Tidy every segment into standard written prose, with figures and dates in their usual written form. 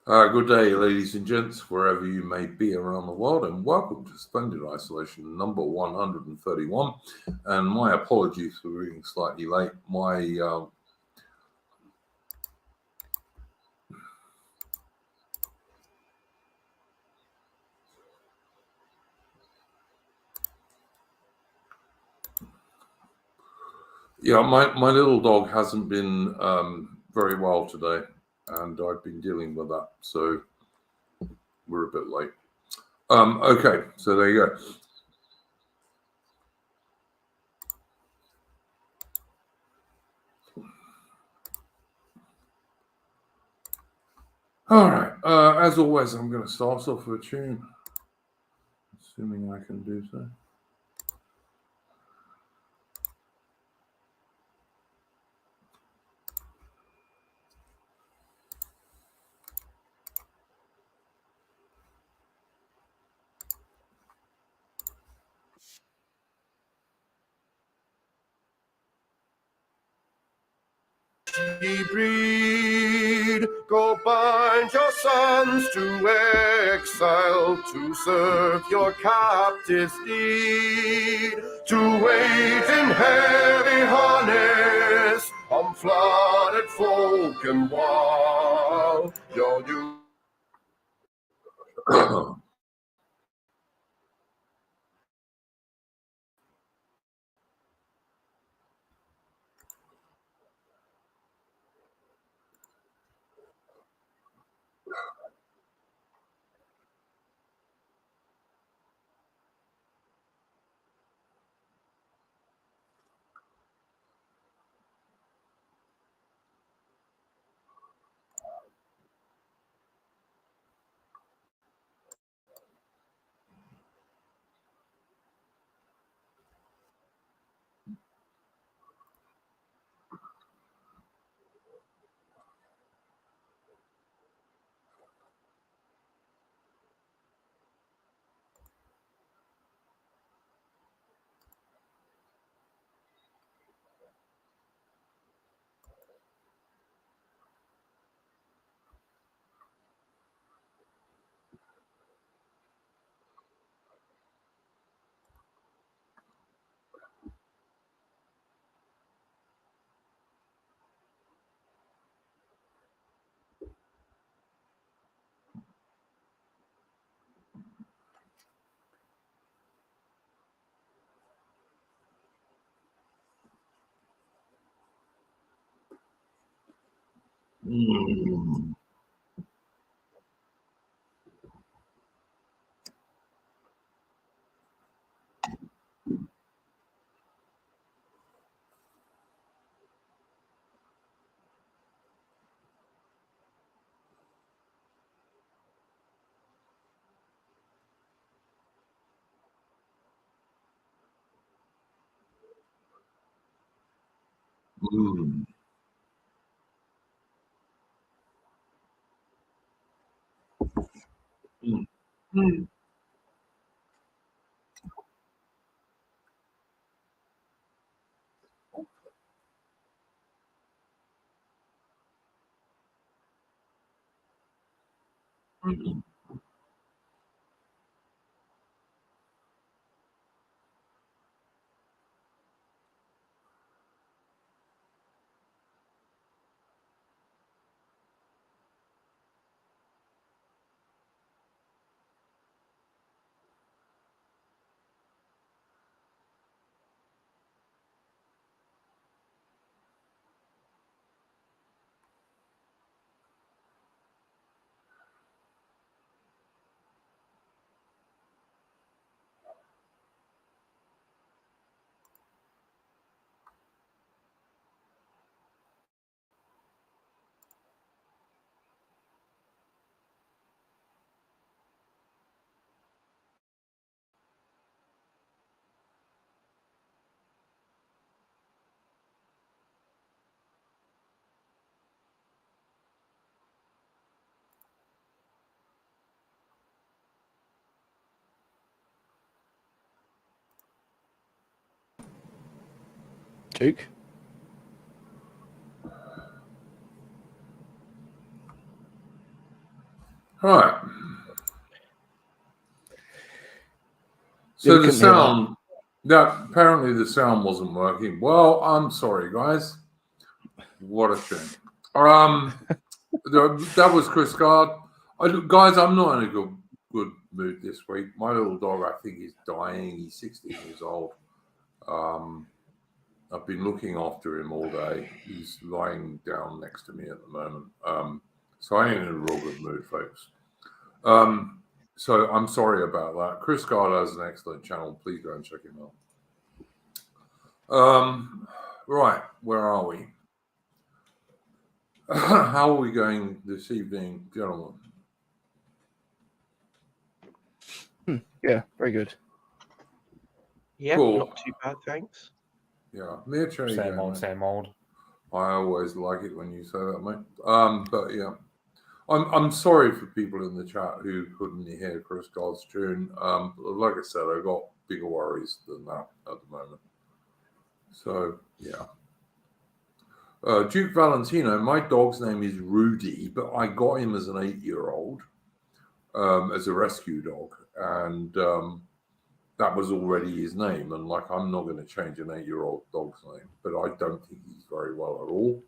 Good day, ladies and gents, wherever you may be around the world, and welcome to Splendid Isolation number 131. And my apologies for being slightly late. My little dog hasn't been very well today, and I've been dealing with that, so we're a bit late. Okay, so there you go. All right, as always, I'm going to start off with a tune, assuming I can do so. Ye breed, go bind your sons to exile, to serve your captives need, to wait in heavy harness on flooded folk and wild. Your new Duke? All right. Yeah, So we the couldn't hear that. sound, apparently the sound wasn't working. Well, I'm sorry, guys. What a shame. That was Chris Gard. Guys, I'm not in a good mood this week. My little dog, I think, is dying. He's 16 years old. I've been looking after him all day. He's lying down next to me at the moment. So I ain't in a real good mood, folks. So I'm sorry about that. Chris Gard has an excellent channel. Please go and check him out. Right, where are we? How are we going this evening, gentlemen? Yeah, very good. Yeah, Cool. not too bad, thanks. Yeah, Mitch, how you Same going, old, mate? same old. I always like it when you say that, mate. But yeah, I'm sorry for people in the chat who couldn't hear Chris Gard's tune. Like I said, I got bigger worries than that at the moment. So yeah. Duke Valentino, my dog's name is Rudy, but I got him as an 8-year-old, as a rescue dog, and that was already his name. And like, I'm not going to change an 8-year-old dog's name, but I don't think he's very well at all.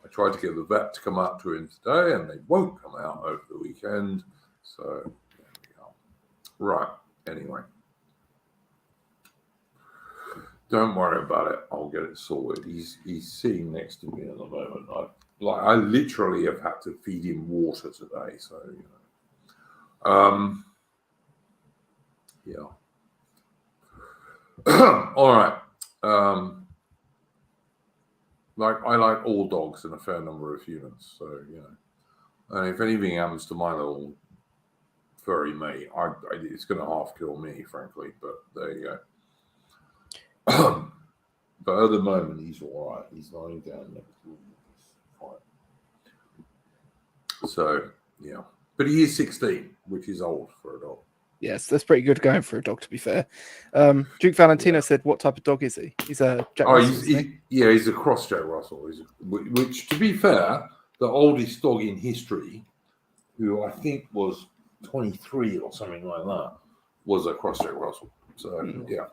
I tried to get the vet to come out to him today, and they won't come out over the weekend. So there we go. Right. Anyway. Don't worry about it. I'll get it sorted. He's sitting next to me at the moment. I literally have had to feed him water today. So yeah. All right. I like all dogs and a fair number of humans. So and if anything happens to my little furry mate, it's going to half kill me, frankly. But there you go. But at the moment, he's all right. He's lying down next to me. Fine. So, yeah. But he is 16, which is old for a dog. Yes, that's pretty good going for a dog, to be fair. Duke Valentino said, what type of dog is he? He's a Jack Russell, he's a cross Jack Russell. Which, to be fair, the oldest dog in history, who I think was 23 or something like that, was a cross Jack Russell. So, yeah.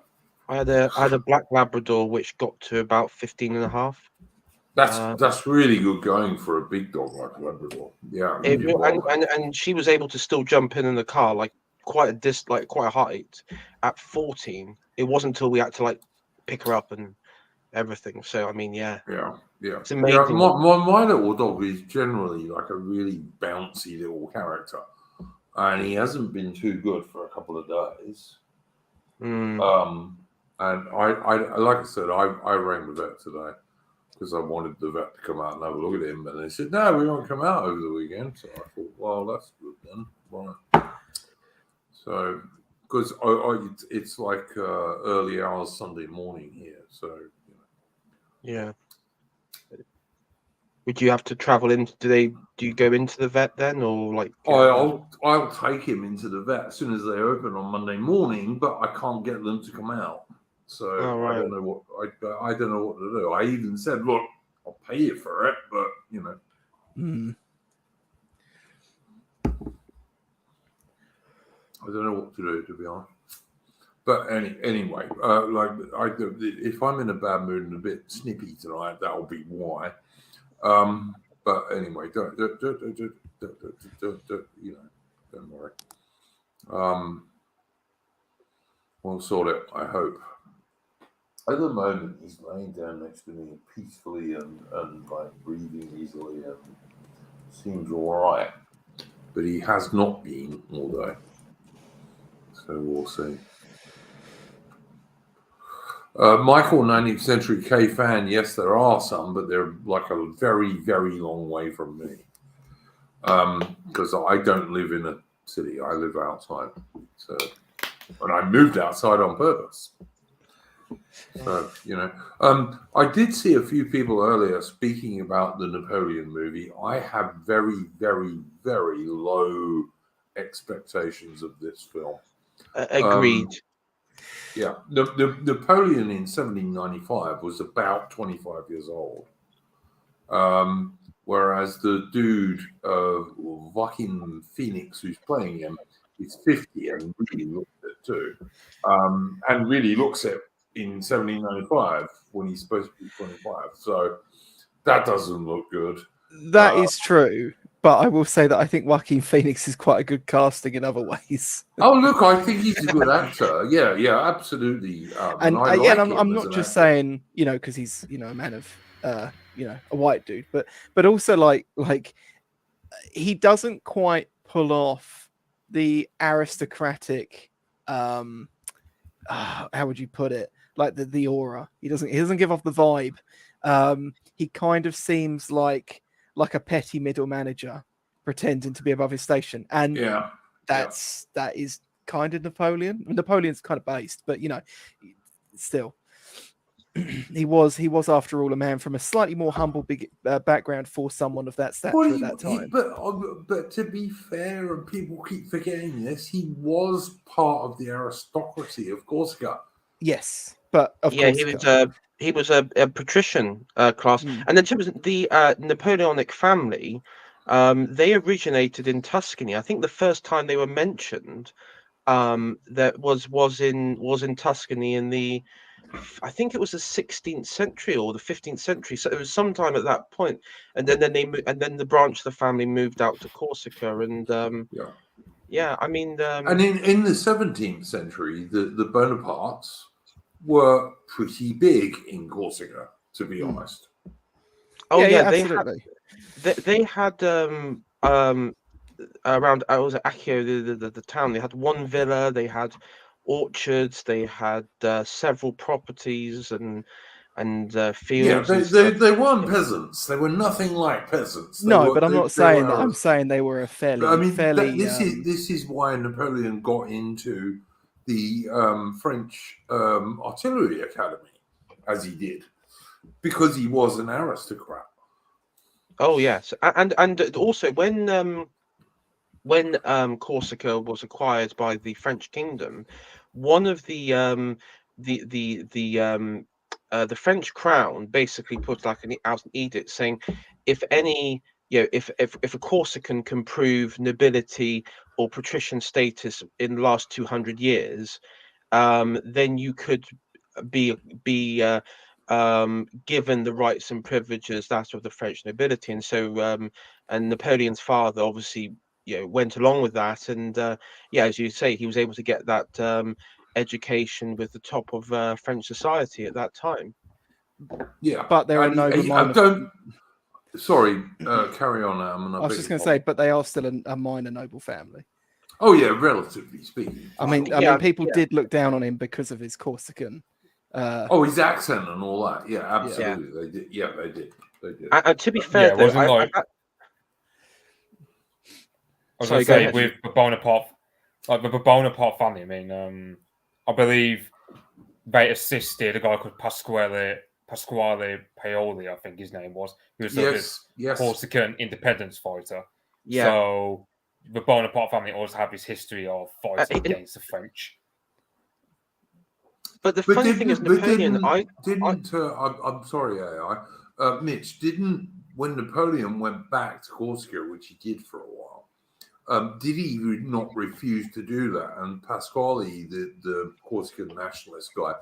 I had a black Labrador which got to about 15 and a half. That's really good going for a big dog like a Labrador. Yeah. And she was able to still jump in the car like quite a height at 14. It wasn't until we had to like pick her up and everything. So I mean, yeah. It's amazing. Yeah, my little dog is generally like a really bouncy little character, and he hasn't been too good for a couple of days. And I like I said, I rang the vet today because I wanted the vet to come out and have a look at him, and they said, no, we won't come out over the weekend. So I thought, well, that's good then. Right. So, because it's like early hours Sunday morning here, so. Yeah. Would you have to travel in? Do you go into the vet then, or like? I'll take him into the vet as soon as they open on Monday morning, but I can't get them to come out. So I don't know what I don't know what to do. I even said, look, I'll pay you for it, but I don't know what to do, to be honest. But anyway, if I'm in a bad mood and a bit snippy tonight, that'll be why. But anyway, don't worry. We'll sort it, I hope. At the moment, he's laying down next to me peacefully and like breathing easily and seems all right. But he has not been all day. So we'll see. Michael, 19th Century K fan. Yes, there are some, but they're like a very, very long way from me. Because I don't live in a city. I live outside. So, and I moved outside on purpose. So, I did see a few people earlier speaking about the Napoleon movie. I have very, very, very low expectations of this film. Agreed. Yeah, the Napoleon in 1795 was about 25 years old, whereas the dude, Joaquin Phoenix, who's playing him, is 50 and really looks it too, and really looks it in 1795 when he's supposed to be 25. So that doesn't look good. That is true, but I will say that I think Joaquin Phoenix is quite a good casting in other ways. Oh, look, I think he's a good actor. Yeah, absolutely. And I like yeah, him I'm as not an just actor. saying, because he's, a man of, a white dude, but also like he doesn't quite pull off the aristocratic, how would you put it? Like the aura. He doesn't give off the vibe. He kind of seems like a petty middle manager pretending to be above his station, and that is kind of Napoleon. Napoleon's kind of based, but still, he was after all a man from a slightly more humble background for someone of that stature at that time. But to be fair, and people keep forgetting this, he was part of the aristocracy of Corsica. Yes, but of course, he was a patrician class, and then the Napoleonic family. They originated in Tuscany. I think the first time they were mentioned that was in Tuscany in the, I think it was the 16th century or the 15th century. So it was sometime at that point, and then the branch of the family moved out to Corsica, and I mean, and in the 17th century, the Bonapartes were pretty big in Corsica, to be honest. Oh yeah, absolutely. They had around was it Accio, the town. They had one villa, they had orchards, they had several properties and fields. Yeah, they weren't peasants. They were nothing like peasants. But I'm not saying that. I'm saying they were a fairly. This is why Napoleon got into the French artillery academy as he did, because he was an aristocrat. Oh yes, and also when Corsica was acquired by the French kingdom, one of the French crown basically put out an edict saying, if any, if a Corsican can prove nobility or patrician status in the last 200 years, then you could be given the rights and privileges that of the French nobility. And so and Napoleon's father obviously went along with that, and as you say, he was able to get that education with the top of French society at that time. But there are no sorry, carry on. I was just going to say, but they are still a minor noble family. Oh yeah, relatively speaking. I mean, people did look down on him because of his Corsican. His accent and all that. Yeah, absolutely. They did. Yeah, they did. And to be fair, though, I was going to say with the Bonaparte, the Bonaparte family. I mean, I believe they assisted a guy called Pasquale Paoli, I think his name was. He was this Corsican independence fighter. Yeah. So the Bonaparte family always have this history of fighting against the French. But the funny thing is, Napoleon. I'm sorry, AI. Mitch, when Napoleon went back to Corsica, which he did for a while, did he not refuse to do that? And Pasquale, the Corsican nationalist guy,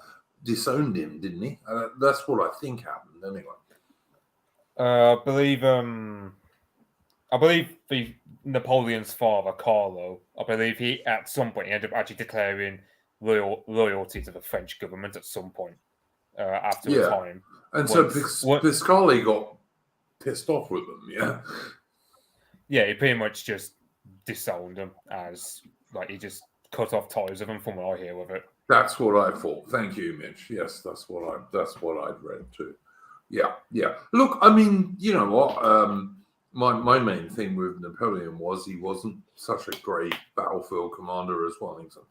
disowned him, didn't he? That's what I think happened, anyway. I believe Napoleon's father, Carlo, I believe he at some point ended up actually declaring loyalty to the French government at some point after a time. And so Pasquale got pissed off with them, yeah? Yeah, he pretty much just disowned them, as like he just cut off ties with them, from what I hear of it. That's what I thought. Thank you, Mitch. Yes, that's what I'd read too. Yeah. Look, I mean, you know what? My main thing with Napoleon was he wasn't such a great battlefield commander as Wellington.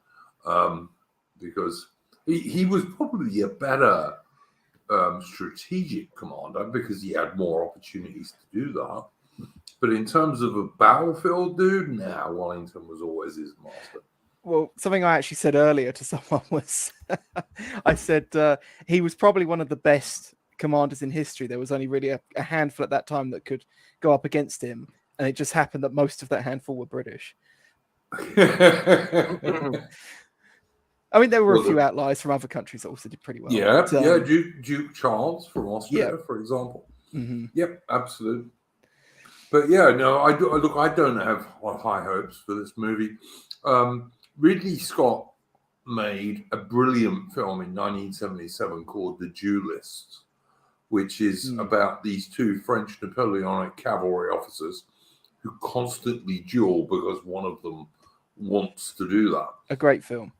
Because he was probably a better strategic commander because he had more opportunities to do that. But in terms of a battlefield dude, Wellington was always his master. Well, something I actually said earlier to someone was, I said he was probably one of the best commanders in history, there was only really a handful at that time that could go up against him, and it just happened that most of that handful were British. I mean, there were a few outliers from other countries that also did pretty well. Yeah, but, Duke Charles from Austria, for example. Mm-hmm. Yep, absolutely. But yeah, no, I don't have high hopes for this movie. Ridley Scott made a brilliant film in 1977 called The Duelists, which is about these two French Napoleonic cavalry officers who constantly duel because one of them wants to do that. A great film.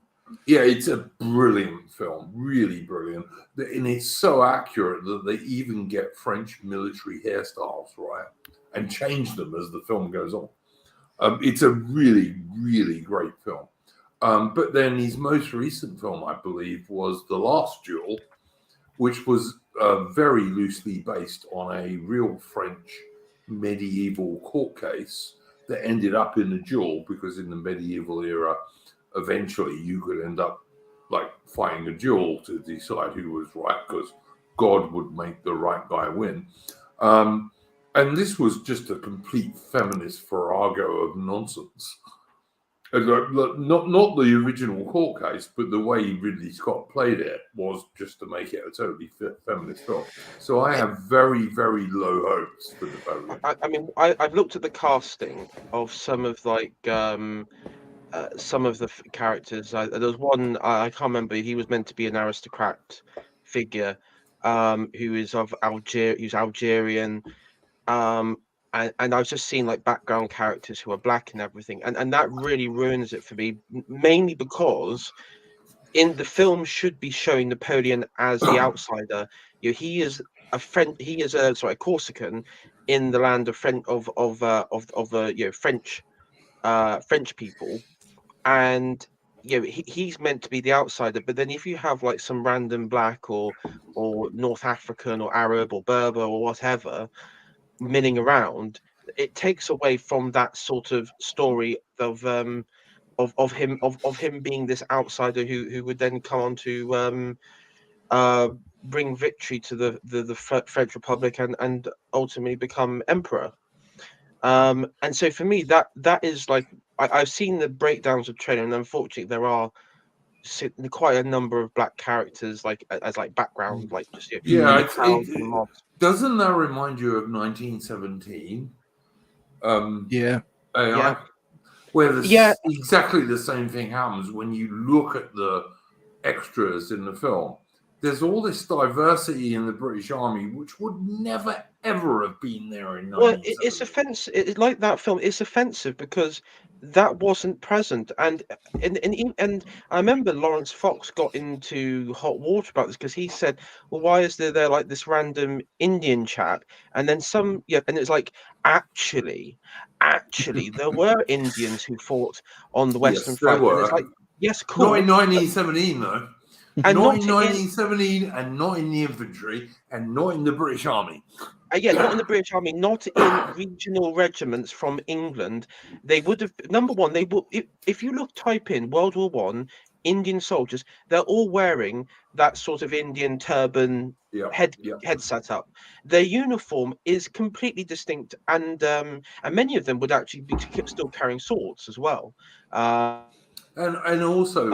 Yeah, it's a brilliant film, really brilliant. And it's so accurate that they even get French military hairstyles right and change them as the film goes on. It's a really, really great film. But then his most recent film, I believe, was The Last Duel, which was very loosely based on a real French medieval court case that ended up in a duel, because in the medieval era, eventually you could end up like fighting a duel to decide who was right, because God would make the right guy win. And this was just a complete feminist farrago of nonsense. Not the original court case, but the way Ridley Scott played it was just to make it a totally feminist film. So I have very, very low hopes for Napoleon. I mean, I've looked at the casting of some of some of the characters. There was one, I can't remember. He was meant to be an aristocrat figure, who is of Algerian. And I've just seen like background characters who are black and everything, and that really ruins it for me, mainly because in the film should be showing Napoleon as the outsider. He is a Corsican in the land of French people, and he's meant to be the outsider. But then if you have like some random black or North African or Arab or Berber or whatever milling around, it takes away from that sort of story of him being this outsider who would then come on to bring victory to the French Republic and ultimately become emperor. And so for me, that is like, I've seen the breakdowns of training, and unfortunately there are quite a number of black characters as background, like just doesn't that remind you of 1917? AI, where exactly the same thing happens when you look at the extras in the film. There's all this diversity in the British Army, which would never ever have been there in 1917. Well, it's offensive. Like that film, it's offensive because that wasn't present. And I remember Lawrence Fox got into hot water about this because he said, "Well, why is there like this random Indian chap?" And then and it's like, actually, there were Indians who fought on the Western Front. And it's like, yes, cool. Not in 1917 though. And not in 1917, and not in the infantry, and not in the British Army. Not in the British Army, not in regional regiments from England. They would have, number one, they will. If you type in World War I, Indian soldiers, they're all wearing that sort of Indian turban head setup. Their uniform is completely distinct, and many of them would actually be still carrying swords as well. And also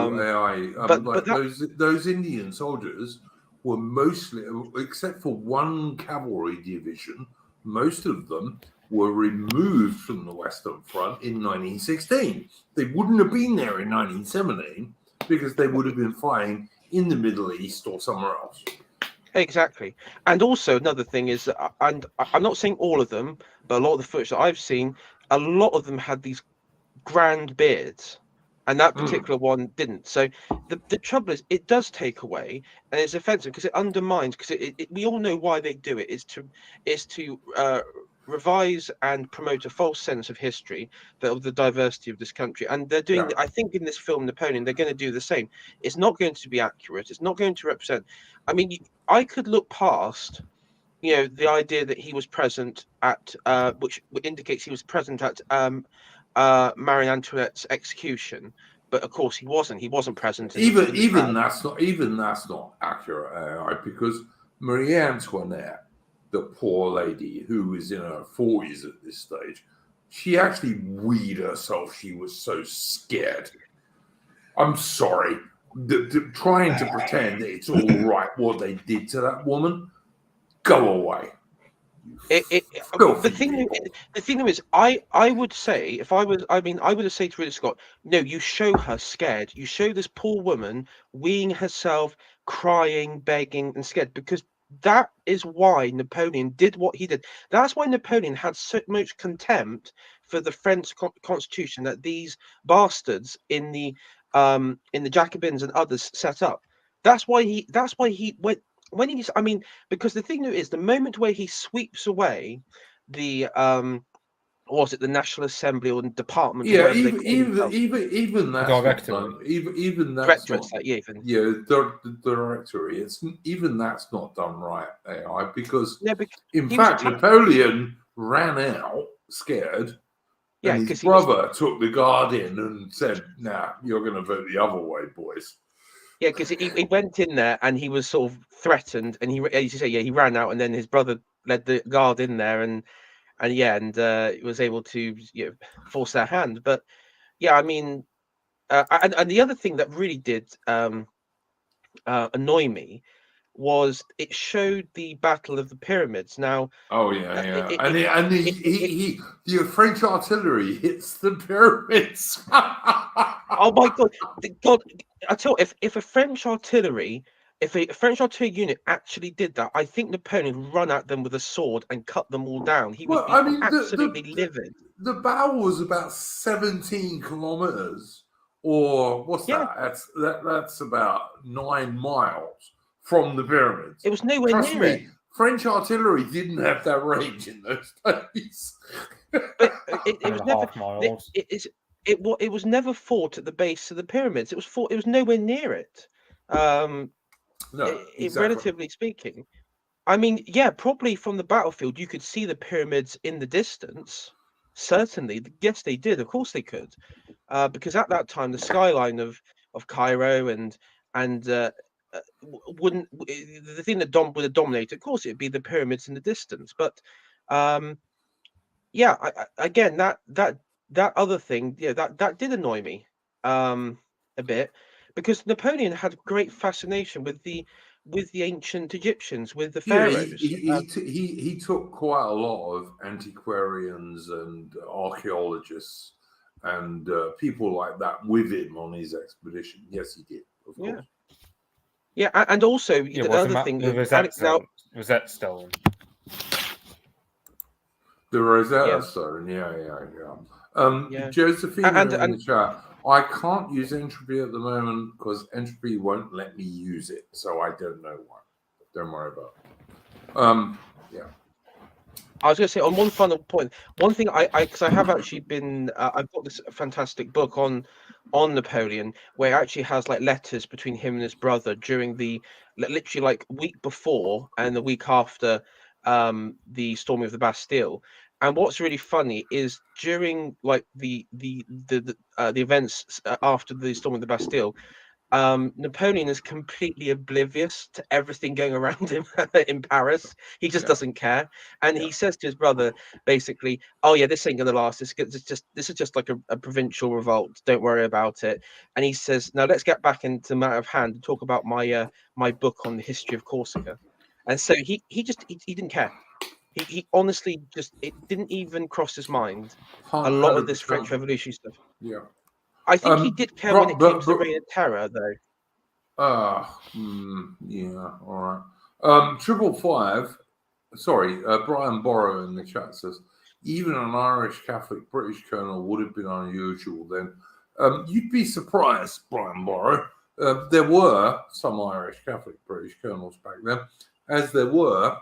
those Indian soldiers were mostly, except for one cavalry division, most of them were removed from the Western Front in 1916. They wouldn't have been there in 1917 because they would have been fighting in the Middle East or somewhere else. Exactly. And also another thing is, and I'm not saying all of them, but a lot of the footage that I've seen, a lot of them had these grand beards. And that particular one didn't. So the trouble is, it does take away, and it's offensive because it undermines. Because we all know why they do it. Is to revise and promote a false sense of history, of the diversity of this country. And they're doing. I think in this film Napoleon, they're going to do the same. It's not going to be accurate. It's not going to represent. I mean, I could look past, the idea that he was present at, which indicates he was present at. Marie Antoinette's execution, but of course he wasn't. He wasn't present. Even that's not accurate, because Marie Antoinette, the poor lady who was in her 40s at this stage, she actually weed herself. She was so scared. I'm sorry. Trying to pretend that it's all right what they did to that woman, go away. The thing is, I would say, if I was, I would have said to Ridley Scott, no, you show her scared. You show this poor woman weeing herself, crying, begging, and scared, because that is why Napoleon did what he did. That's why Napoleon had so much contempt for the French constitution that these bastards in the Jacobins and others set up. That's why he went. When he's, because the thing is, the moment where he sweeps away the was it the National Assembly or the Department? Yeah, or even that's not done. Even that's not. The directory. It's even that's not done right, AI, because in fact Napoleon ran out scared. And his brother took the guard in and said, "Nah, you're going to vote the other way, boys." Yeah, because he went in there and he was sort of threatened, and as you say, he ran out, and then his brother led the guard in there, and was able to force their hand. But yeah, and the other thing that really did annoy me was it showed the Battle of the Pyramids. Now, the French artillery hits the pyramids. Oh my God! I tell you, if a French artillery unit actually did that, I think Napoleon would run at them with a sword and cut them all down. He would be absolutely livid. The battle was about 17 kilometers, or what's that? That's about 9 miles from the pyramids. It was nowhere near it. French artillery didn't have that range in those days. But it was never. It was never fought at the base of the pyramids. It was nowhere near it. Relatively speaking, probably from the battlefield you could see the pyramids in the distance. Certainly, yes, they did. Of course, they could, because at that time the skyline of Cairo and wouldn't the thing that would have dominated. Of course, it'd be the pyramids in the distance. But again, that other thing, that did annoy me a bit, because Napoleon had great fascination with the ancient Egyptians, with the pharaohs. He took quite a lot of antiquarians and archaeologists and people like that with him on his expedition. Yes, he did, of course. Yeah, and also the other thing was that stone? The Rosetta Stone, Josephine in the chat. I can't use entropy at the moment because entropy won't let me use it, so I don't know why. Don't worry about it. I was going to say, on one final point, one thing because I have actually been, I've got this fantastic book on Napoleon where it actually has like letters between him and his brother during literally like week before and the week after the storming of the Bastille. And what's really funny is during like the events after the storming of the Bastille, Napoleon is completely oblivious to everything going around him in Paris. He just doesn't care, and he says to his brother basically, "Oh yeah, this ain't gonna last. This is just like a provincial revolt. Don't worry about it." And he says, "Now let's get back into the matter of hand and talk about my book on the history of Corsica." And so he didn't care. He honestly it didn't even cross his mind. A lot of this French Revolution stuff. Yeah. I think he did care when it came to the Reign of Terror, though. All right. 555. Sorry, Brian Borrow in the chat says, even an Irish Catholic British colonel would have been unusual then. You'd be surprised, Brian Borrow. There were some Irish Catholic British colonels back then, as there were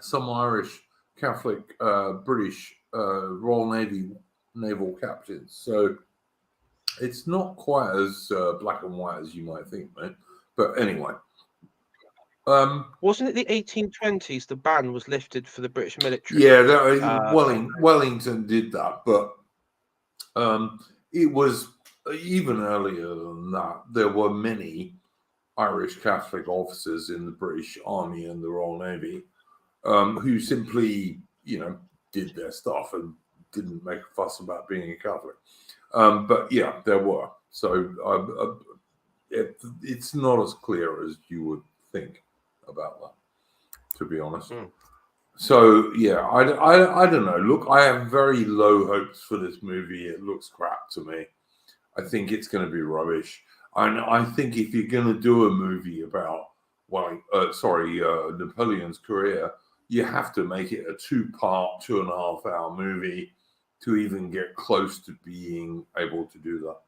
some Irish Catholic British Royal Navy naval captains. So it's not quite as black and white as you might think, mate. But anyway. Wasn't it the 1820s the ban was lifted for the British military? Yeah, Wellington did that, but it was even earlier than that. There were many Irish Catholic officers in the British Army and the Royal Navy who simply, did their stuff and didn't make a fuss about being a Catholic. But yeah, there were. So it's not as clear as you would think about that, to be honest. So yeah, I don't know. Look, I have very low hopes for this movie. It looks crap to me. I think it's going to be rubbish. And I think if you're going to do a movie about, Napoleon's career, you have to make it a 2-part, 2.5-hour movie to even get close to being able to do that.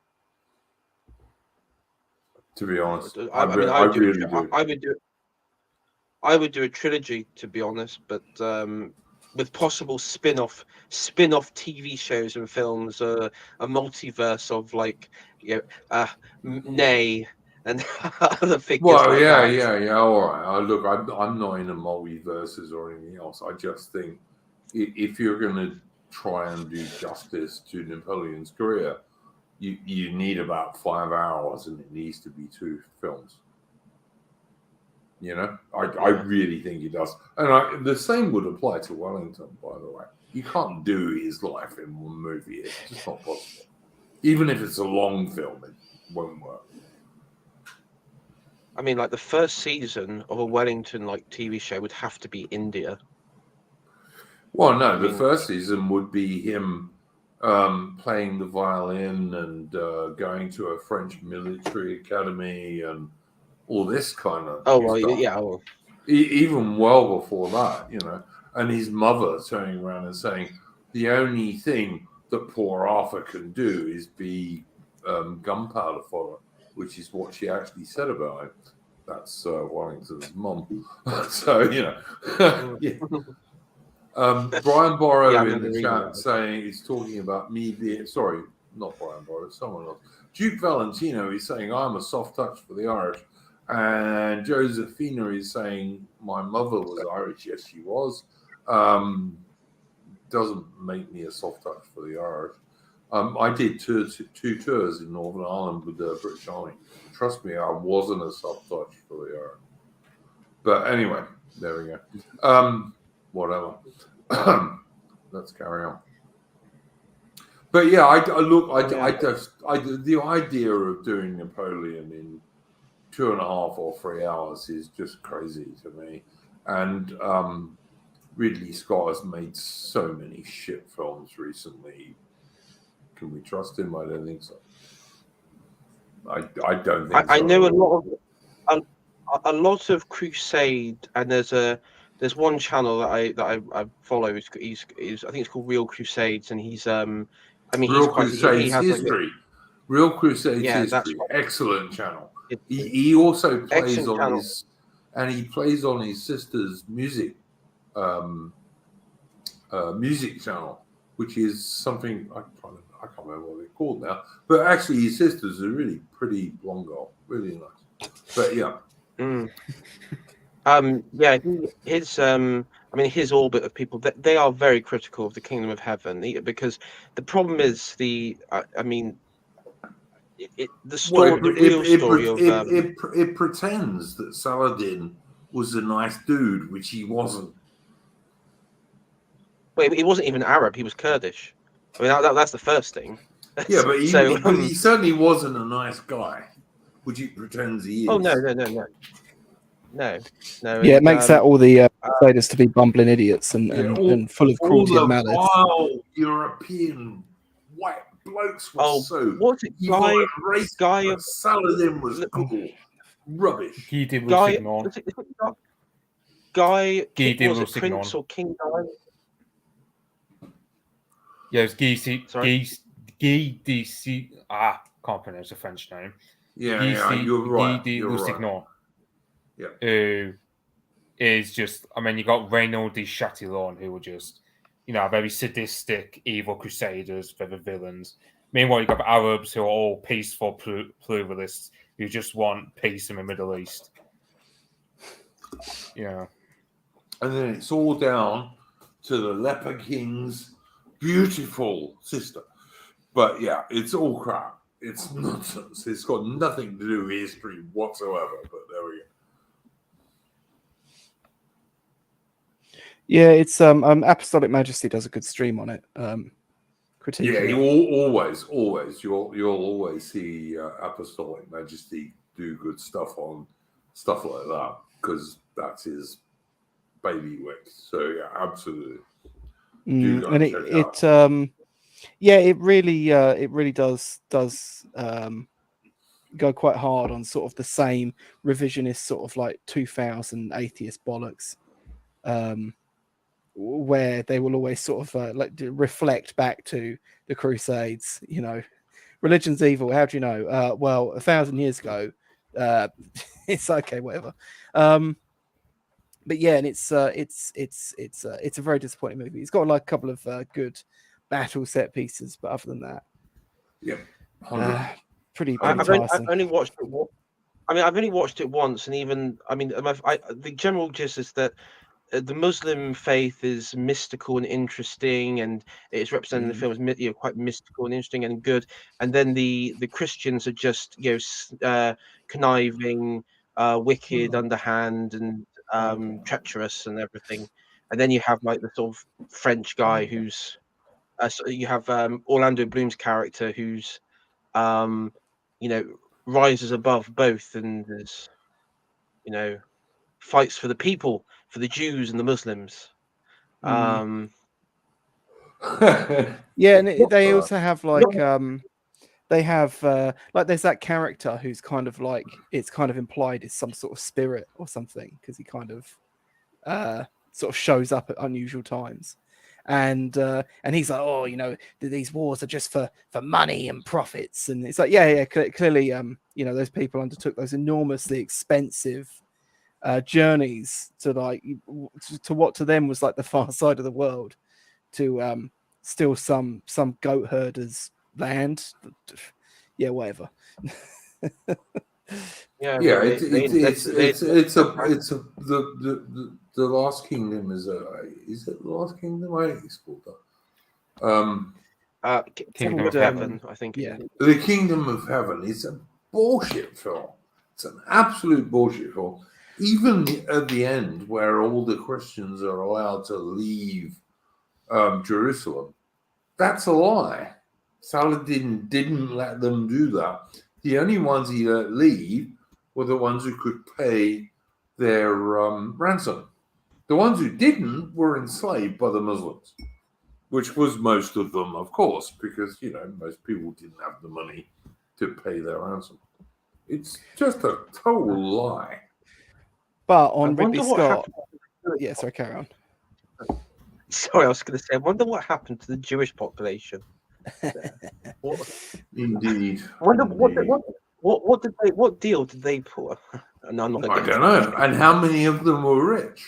To be honest, I would do a trilogy, to be honest, but with possible spin-off TV shows and films, a multiverse of Nay and other figures. Well, like yeah, that. yeah. All right. Look, I'm not in a multiverses or anything else. I just think if you're going to try and do justice to Napoleon's career, you need about 5 hours, and it needs to be 2 films. I really think it does. And the same would apply to Wellington, by the way. You can't do his life in one movie. It's just not possible. Even if it's a long film, it won't work. I mean, the first season of a Wellington TV show would have to be India. Well, no, the first season would be him playing the violin and going to a French military academy and all this kind of stuff. Yeah. Even well before that, and his mother turning around and saying, the only thing that poor Arthur can do is be gunpowder fodder, which is what she actually said about him. That's Wellington's mum. So, yeah. Brian Borrow in the chat saying he's talking about me being, sorry, not Brian Borrow, someone else. Duke Valentino is saying I'm a soft touch for the Irish. And Josephina is saying my mother was Irish. Yes, she was. Doesn't make me a soft touch for the Irish. I did 2 tours in Northern Ireland with the British Army. Trust me, I wasn't a soft touch for the Irish. But anyway, there we go. Whatever. Let's carry on. But yeah, the idea of doing Napoleon in 2.5 or 3 hours is just crazy to me. And Ridley Scott has made so many shit films recently. Can we trust him? I don't think so. I don't think so. I know a lot of Crusade, and there's one channel that I follow. I think it's called Real Crusades, and he's Real Crusades History. Real Crusades History. Right. Excellent channel. He also plays on he plays on his sister's music channel, which is something I can't remember what they're called now. But actually, his sister's a really pretty blonde girl, really nice. But yeah, his orbit of people, they are very critical of the Kingdom of Heaven, because the problem is the story it pretends that Saladin was a nice dude, which he wasn't. Well, he wasn't even Arab; he was Kurdish. I mean, that's the first thing. Yeah, but he certainly wasn't a nice guy, which he pretends he is. Oh no. Yeah, it makes that all the Crusaders to be bumbling idiots and full of cruelty and malice. All European white blokes were what's it? Guy Saladin was cool. Rubbish. Guy de Lusignan. Guy de was it Prince or King Guy? Yeah, it was Guy de can't pronounce the French name. Yeah, you're right. Guy de Lusignan. Yeah. Who is just, you got Renaud de Chatillon, who were just, very sadistic, evil crusaders for the villains. Meanwhile, you got the Arabs who are all peaceful pluralists who just want peace in the Middle East. Yeah. And then it's all down to the Leper King's beautiful sister. But yeah, it's all crap. It's nonsense. It's got nothing to do with history whatsoever. But there we go. Yeah, it's Apostolic Majesty does a good stream on it. Critiquing Yeah, it. you'll always see Apostolic Majesty do good stuff on stuff like that because that's his bailiwick. So yeah, absolutely. And it really does go quite hard on sort of the same revisionist sort of like 2000 atheist bollocks, where they will always sort of like reflect back to the Crusades. You know, religion's evil. How do you know? Well, 1,000 years ago, it's okay, whatever. But yeah, and it's a very disappointing movie. It's got like a couple of good battle set pieces, but other than that, pretty tiresome. I've only watched it. I've only watched it once, and even the general gist is that the Muslim faith is mystical and interesting, and it's represented in the film as quite mystical and interesting and good. And then the Christians are just conniving, wicked, underhand, and treacherous and everything. And then you have like the sort of French guy who's you have Orlando Bloom's character who's rises above both and is fights for the people, for the Jews and the Muslims. Yeah, and they also have like they have like there's that character who's kind of like it's kind of implied is some sort of spirit or something because he kind of sort of shows up at unusual times, and he's like, oh, these wars are just for money and profits, and it's like clearly those people undertook those enormously expensive journeys to like to what to them was like the far side of the world to steal some goat herder's land. Yeah, whatever. The Last Kingdom is it the Last Kingdom? I think it's called that. Kingdom of Heaven, I think. Yeah, The Kingdom of Heaven is a bullshit film. It's an absolute bullshit film. Even at the end, where all the Christians are allowed to leave Jerusalem, that's a lie. Saladin didn't let them do that. The only ones he let leave were the ones who could pay their ransom. The ones who didn't were enslaved by the Muslims, which was most of them, of course, because, most people didn't have the money to pay their ransom. It's just a total lie. But on Ridley Scott... Yeah, sorry, carry on. Sorry, I was going to say, I wonder what happened to the Jewish population. Indeed. What deal did they pull? No, I'm not I don't know. And how many of them were rich?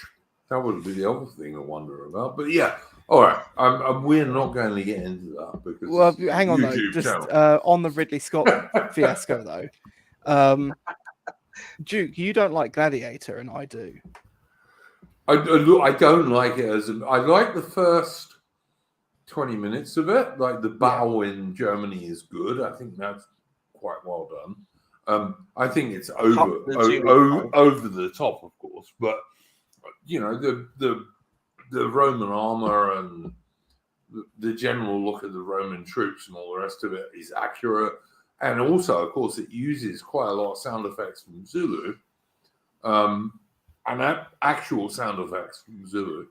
That would be the other thing I wonder about. But yeah, all right. We're not going to get into that because hang on though. Just on the Ridley Scott fiasco though. Duke, you don't like Gladiator, and I do. I don't like it I like the first 20 minutes of it. Like the battle in Germany is good. I think that's quite well done. I think it's over the top, of course, but the Roman armor and the general look of the Roman troops and all the rest of it is accurate. And also, of course, it uses quite a lot of sound effects from Zulu. And actual sound effects from Zulu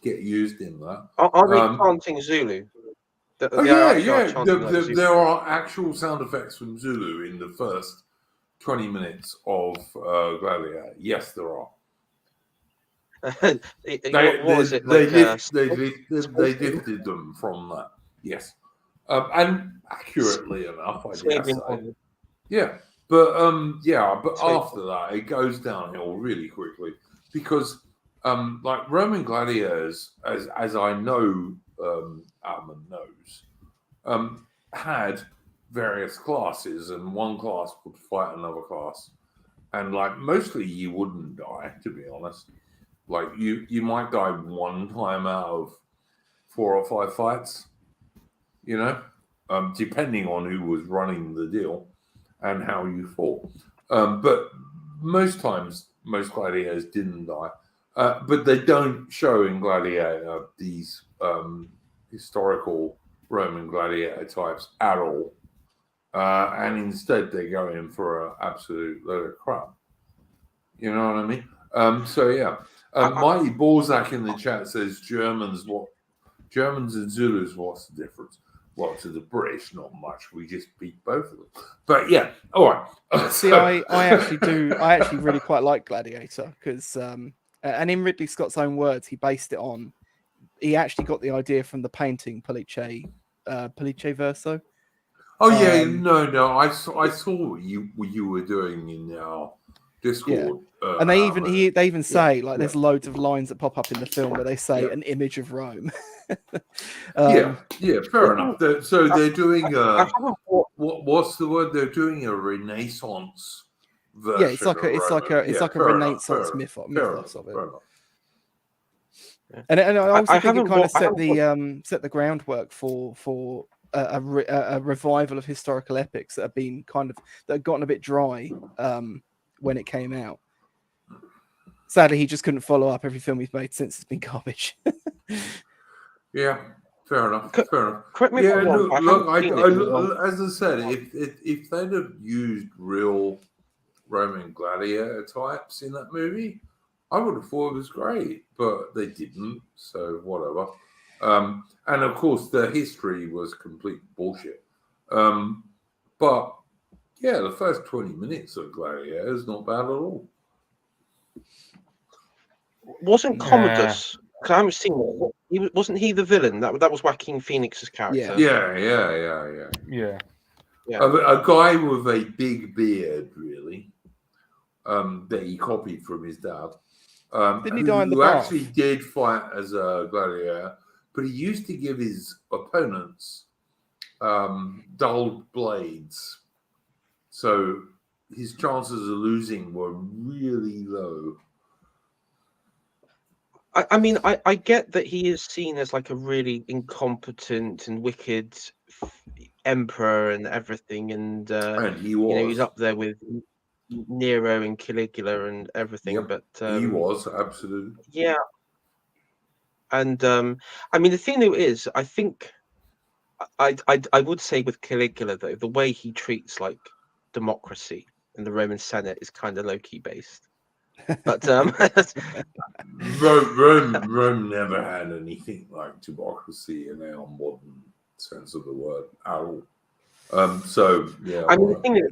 get used in that. Are they chanting Zulu? There are actual sound effects from Zulu in the first 20 minutes of Gladiator. Yes, there are. They lifted them from that. Yes. And accurately enough, I guess. Yeah. But after that, it goes downhill really quickly because, like Roman gladiators, as I know, Alman knows, had various classes, and one class would fight another class, and like mostly you wouldn't die, to be honest. Like you might die one time out of 4 or 5 fights, depending on who was running the deal and how you fought. But most times, most gladiators didn't die. But they don't show in Gladiator these historical Roman gladiator types at all. And instead, they go in for an absolute load of crap. You know what I mean? So, yeah. Mighty Balzac in the chat says Germans and Zulus, what's the difference? Well, to the British, not much. We just beat both of them. But yeah, all right. See, I actually really quite like Gladiator because, and in Ridley Scott's own words, he actually got the idea from the painting Pollice Verso. Oh yeah, no. I saw what you were doing in our Discord. Yeah. And they even say there's loads of lines that pop up in the film where they say an image of Rome. Yeah, fair enough. So they're doing what's the word? They're doing a Renaissance version. Yeah, it's like a Renaissance mythos of it. And I also think it kind of set the groundwork for a revival of historical epics that had gotten a bit dry when it came out. Sadly, he just couldn't follow up every film he's made since. It's been garbage. Yeah, fair enough. Correct me if I'm wrong. Look, as I said, if they'd have used real Roman gladiator types in that movie, I would have thought it was great, but they didn't, so whatever. And of course, the history was complete bullshit. But yeah, the first 20 minutes of Gladiator is not bad at all. Wasn't Commodus? Because I haven't seen it. Wasn't he the villain? That was Joaquin Phoenix's character. Yeah. A guy with a big beard, really, that he copied from his dad. Didn't he die in the who bath? Actually did fight as a gladiator, but he used to give his opponents dulled blades, so his chances of losing were really low. I mean, I get that he is seen as like a really incompetent and wicked emperor and everything, and he was. He's up there with Nero and Caligula and everything. Yep, but he was absolutely. Yeah. And I mean, the thing though is, I think I would say with Caligula though, the way he treats like democracy in the Roman Senate is kind of low-key based. But Rome never had anything like democracy in our modern sense of the word at all. So yeah. I mean, the thing is,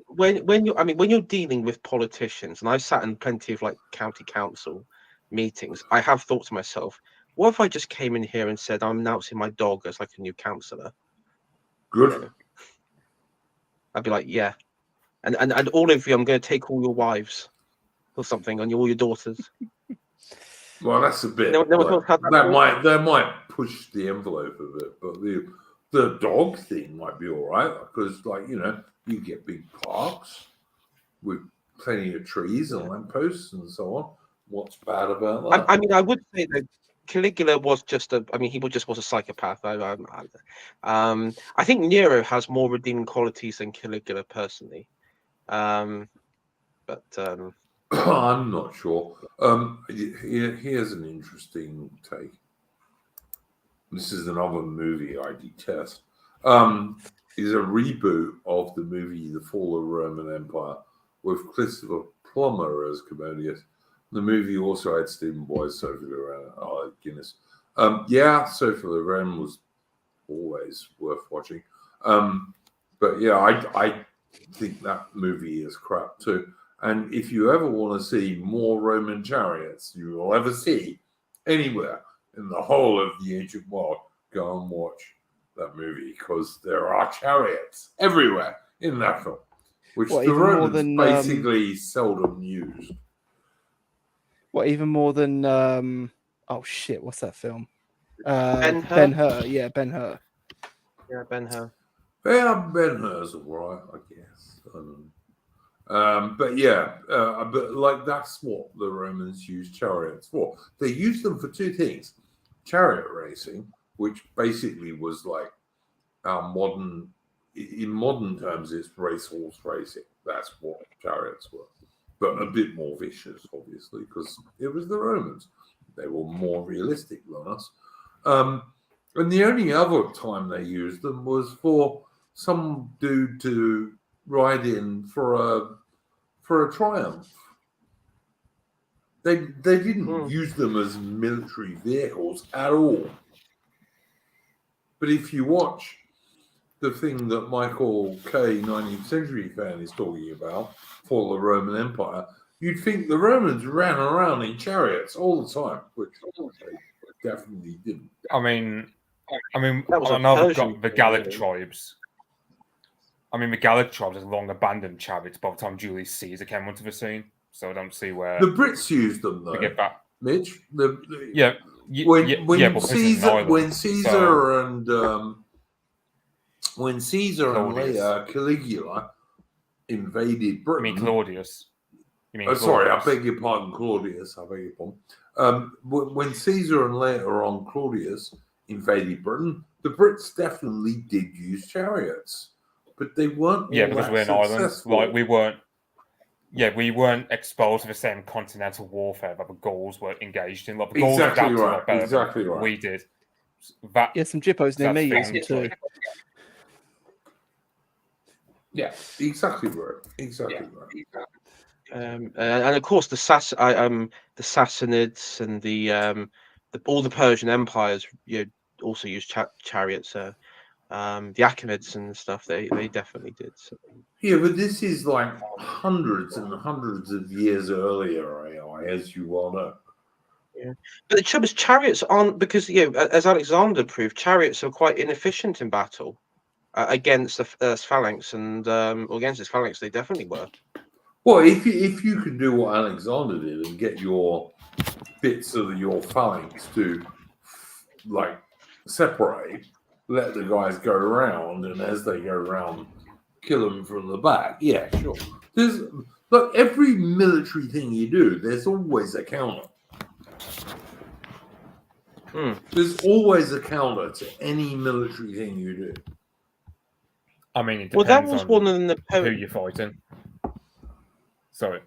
when you're dealing with politicians, and I've sat in plenty of like county council meetings, I have thought to myself, what if I just came in here and said I'm announcing my dog as like a new councillor? Good. I'd be like, yeah, and all of you, I'm going to take all your wives or something, on all your daughters. Well, that's a bit. That might push the envelope a bit, but the dog thing might be all right because, you get big parks with plenty of trees and lampposts and so on. What's bad about that? I mean, I would say that Caligula was he just was a psychopath. I think Nero has more redeeming qualities than Caligula personally. But I'm not sure. Here's an interesting take. This is another movie I detest. Is a reboot of the movie The Fall of the Roman Empire with Christopher Plummer as Commodius. The movie also had Stephen Boyd, Sophie Loren, Guinness. Sophie Loren was always worth watching. But yeah, I think that movie is crap too. And if you ever want to see more Roman chariots you will ever see anywhere in the whole of the ancient world, go and watch that movie because there are chariots everywhere in that film, which the Romans basically seldom used. What, even more than what's that film? Ben-Hur? Yeah, Ben-Hur. Yeah, Ben-Hur. Yeah, Ben-Hur's all right, I guess. But that's what the Romans used chariots for. They used them for two things: chariot racing, which basically was like in modern terms, it's racehorse racing. That's what chariots were, but a bit more vicious, obviously, because it was the Romans. They were more realistic than us. And the only other time they used them was for some dude to ride in for a triumph. They didn't use them as military vehicles at all. But if you watch the thing that Michael K, 19th century fan, is talking about for the Roman Empire, you'd think the Romans ran around in chariots all the time, which they definitely didn't. I mean, That was I know Persian the Gallic tribes. I mean, the Gallic tribes has long abandoned chariots by the time Julius Caesar came onto the scene. So I don't see where the Brits used them though. Get back, Mitch. When Caesar and later Caligula invaded Britain. You mean Claudius? Sorry, I beg your pardon, Claudius. I beg your pardon. When Caesar and later on Claudius invaded Britain, the Brits definitely did use chariots, but they weren't. Because we're an island. Like we weren't. Yeah, we weren't exposed to the same continental warfare that the Gauls were engaged in. Like the Gauls adapted a lot better than we did. Some Jippos near me use them too. Yeah, exactly right. Exactly right. And of course the Sassanids and the all the Persian empires also used chariots. The Achaemenids and stuff, they definitely did. So. Yeah, but this is like hundreds and hundreds of years earlier, AI, as you well know. Yeah, but the trouble is, chariots aren't, because as Alexander proved, chariots are quite inefficient in battle against the phalanx, and against his phalanx, they definitely were. Well, if you can do what Alexander did and get your bits of your phalanx to like separate, let the guys go around, and as they go around, kill them from the back. Yeah, sure. Look, every military thing you do, there's always a counter. There's always a counter to any military thing you do. I mean, it depends that was on one of the who you're fighting. Sorry.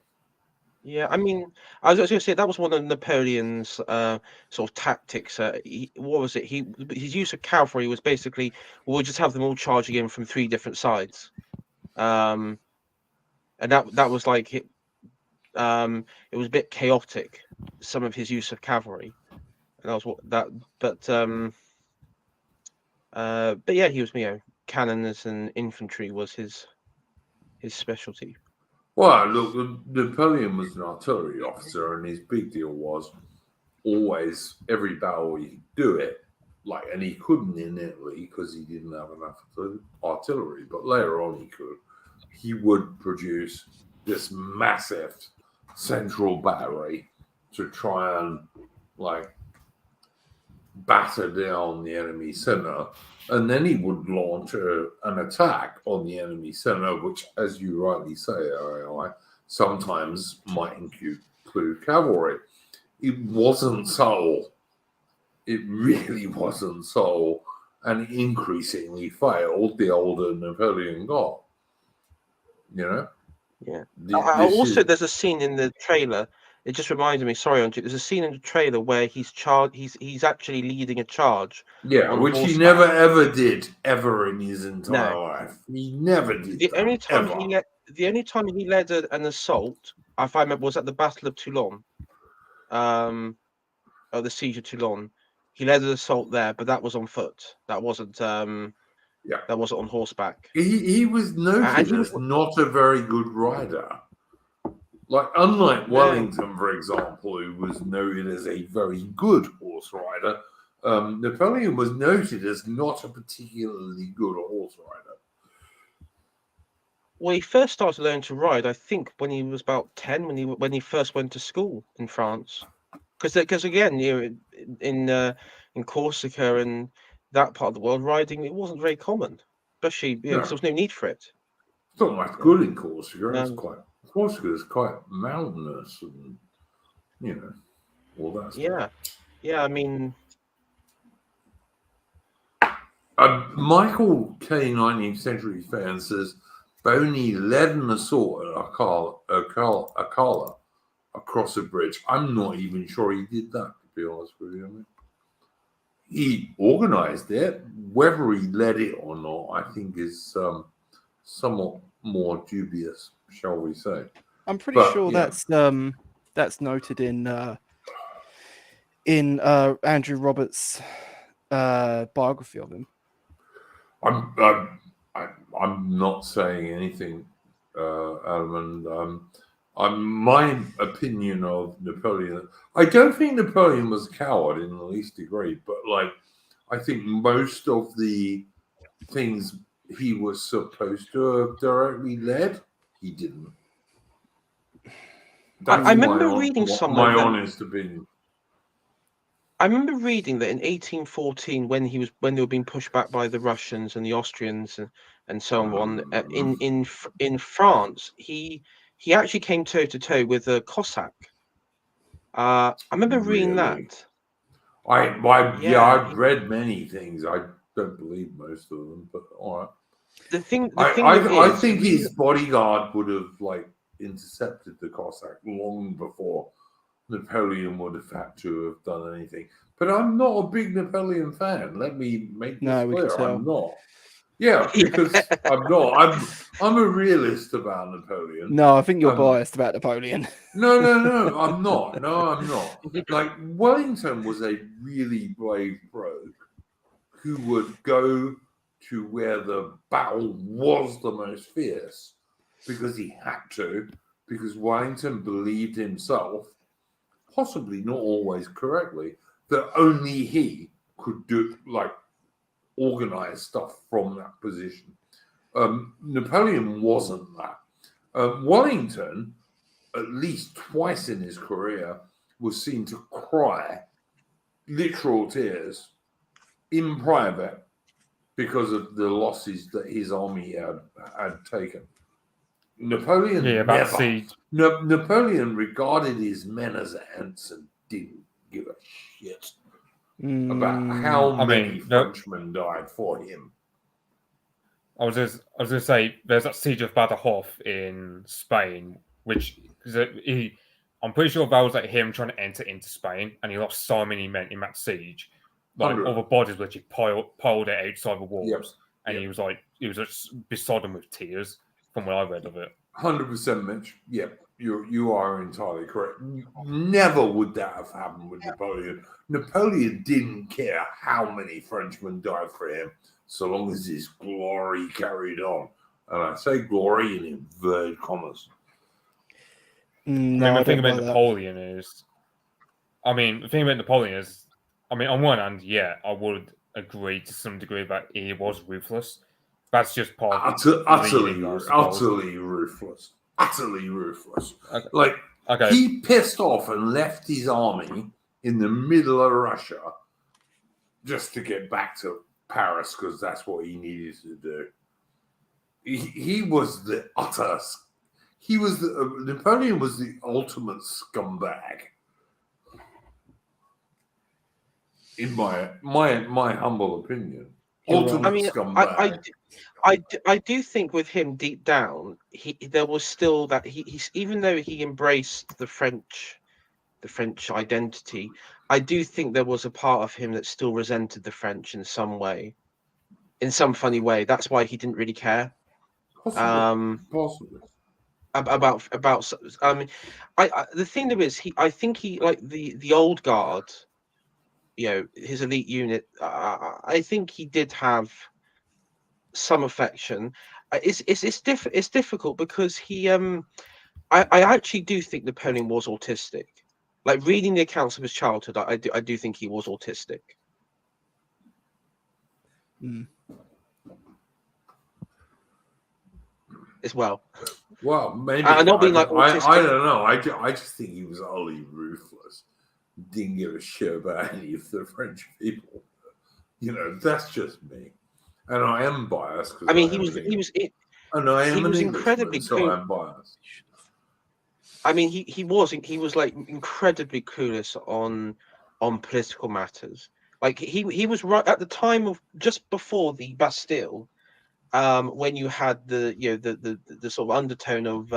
Yeah, I mean, I was going to say that was one of Napoleon's sort of tactics. What was it? His use of cavalry was basically, we'll just have them all charging in from 3 different sides, and that was like it. It was a bit chaotic, some of his use of cavalry, and that was what that. But yeah, he was cannons and infantry was his specialty. Well, look, Napoleon was an artillery officer, and his big deal was always every battle he could do it. And he couldn't in Italy because he didn't have enough artillery. But later on, he could. He would produce this massive central battery to try and batter down the enemy center. And then he would launch an attack on the enemy center, which, as you rightly say, sometimes might include cavalry. It wasn't subtle. It really wasn't subtle, and increasingly failed the older Napoleon got. Yeah. There's a scene in the trailer. It just reminded me. Sorry, Andrew. There's a scene in the trailer where he's actually leading a charge. Yeah, which horseback. He never ever did ever in his entire life. He never did. The only time he led an assault, if I remember, was at the Battle of Toulon, or the Siege of Toulon. He led an assault there, but that was on foot. That wasn't. That wasn't on horseback. He was noted as not a very good rider. Unlike Wellington, for example, who was noted as a very good horse rider, Napoleon was noted as not a particularly good horse rider. Well, he first started learning to ride, I think, when he was about 10, when he first went to school in France. Because again, in Corsica and that part of the world, riding, it wasn't very common, especially because there was no need for it. It's not that good in Corsica. Corsica is quite mountainous, and all that stuff. Yeah. I mean, Michael K. 19th Century fan says Boney led an assault at Akala across a bridge. I'm not even sure he did that, to be honest with you. I mean, he organized it. Whether he led it or not, I think is somewhat more dubious, shall we say. I'm pretty sure that's noted in Andrew Roberts' biography of him. I'm not saying anything, Adam, and my opinion of Napoleon. I don't think Napoleon was a coward in the least degree, but like I think most of the things he was supposed to have directly led, he didn't. I remember reading somewhere. My honest opinion. I remember reading that in 1814, when they were being pushed back by the Russians and the Austrians and so on, in France, he actually came toe to toe with a Cossack. I remember reading that. I've read many things. I don't believe most of them, but all right. I think his bodyguard would have like intercepted the Cossack long before Napoleon would have had to have done anything. But I'm not a big Napoleon fan. Let me make this clear. I'm not. Yeah, because I'm not. I'm a realist about Napoleon. No, I think you're biased about Napoleon. No, I'm not. No, I'm not. Like Wellington was a really brave rogue who would go to where the battle was the most fierce because he had to, because Wellington believed himself, possibly not always correctly, that only he could do organize stuff from that position. Napoleon wasn't that. Wellington, at least twice in his career, was seen to cry literal tears in private because of the losses that his army had taken. Napoleon Napoleon regarded his men as ants and didn't give a shit about how many Frenchmen died for him. I was going to say, there's that siege of Badajoz in Spain, which I'm pretty sure that was like him trying to enter into Spain, and he lost so many men in that siege. Like all the bodies which he piled it outside the walls, and he was just besodden with tears from what I read of it. 100%, Mitch. Yeah, you are entirely correct. Never would that have happened with Napoleon. Napoleon didn't care how many Frenchmen died for him, so long as his glory carried on. And I say glory in inverted commas. The thing about Napoleon is, on one hand, I would agree to some degree that he was ruthless. That's just part of utterly ruthless. Utterly ruthless. Okay. He pissed off and left his army in the middle of Russia just to get back to Paris because that's what he needed to do. He was the utter. Napoleon was the ultimate scumbag. In my humble opinion, scumbag. I do think with him deep down, there was still that he's even though he embraced the French identity, I do think there was a part of him that still resented the French in some way, in some funny way. That's why he didn't really care. Possibly. About the thing there is I think he like the old guard, his elite unit. I think he did have some affection. It's difficult because he I actually do think Napoleon was autistic. Like reading the accounts of his childhood, I do think he was autistic. As well. Well, maybe not being like autistic. I don't know. I just think he was utterly ruthless. Didn't give a shit about any of the French people. That's just me, and I am biased. He was incredibly cool. So I'm biased. He was like incredibly clueless on political matters. Like he was right at the time of just before the Bastille, when you had the the sort of undertone of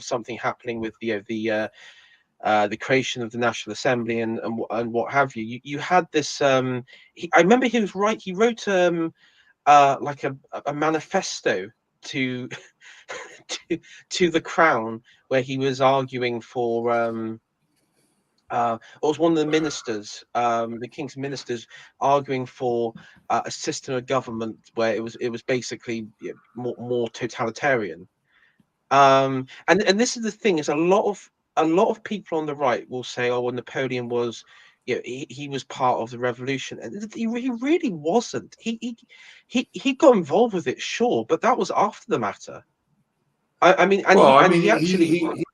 something happening with the creation of the National Assembly and what have you. You had this. I remember he was right. He wrote like a manifesto to to the crown, where he was arguing for it was one of the ministers, the king's ministers, arguing for a system of government where it was basically more totalitarian. And this is the thing: is a lot of people on the right will say, "Oh, well, Napoleon was, he was part of the revolution," and he really wasn't. He got involved with it, sure, but that was after the matter. I mean, he actually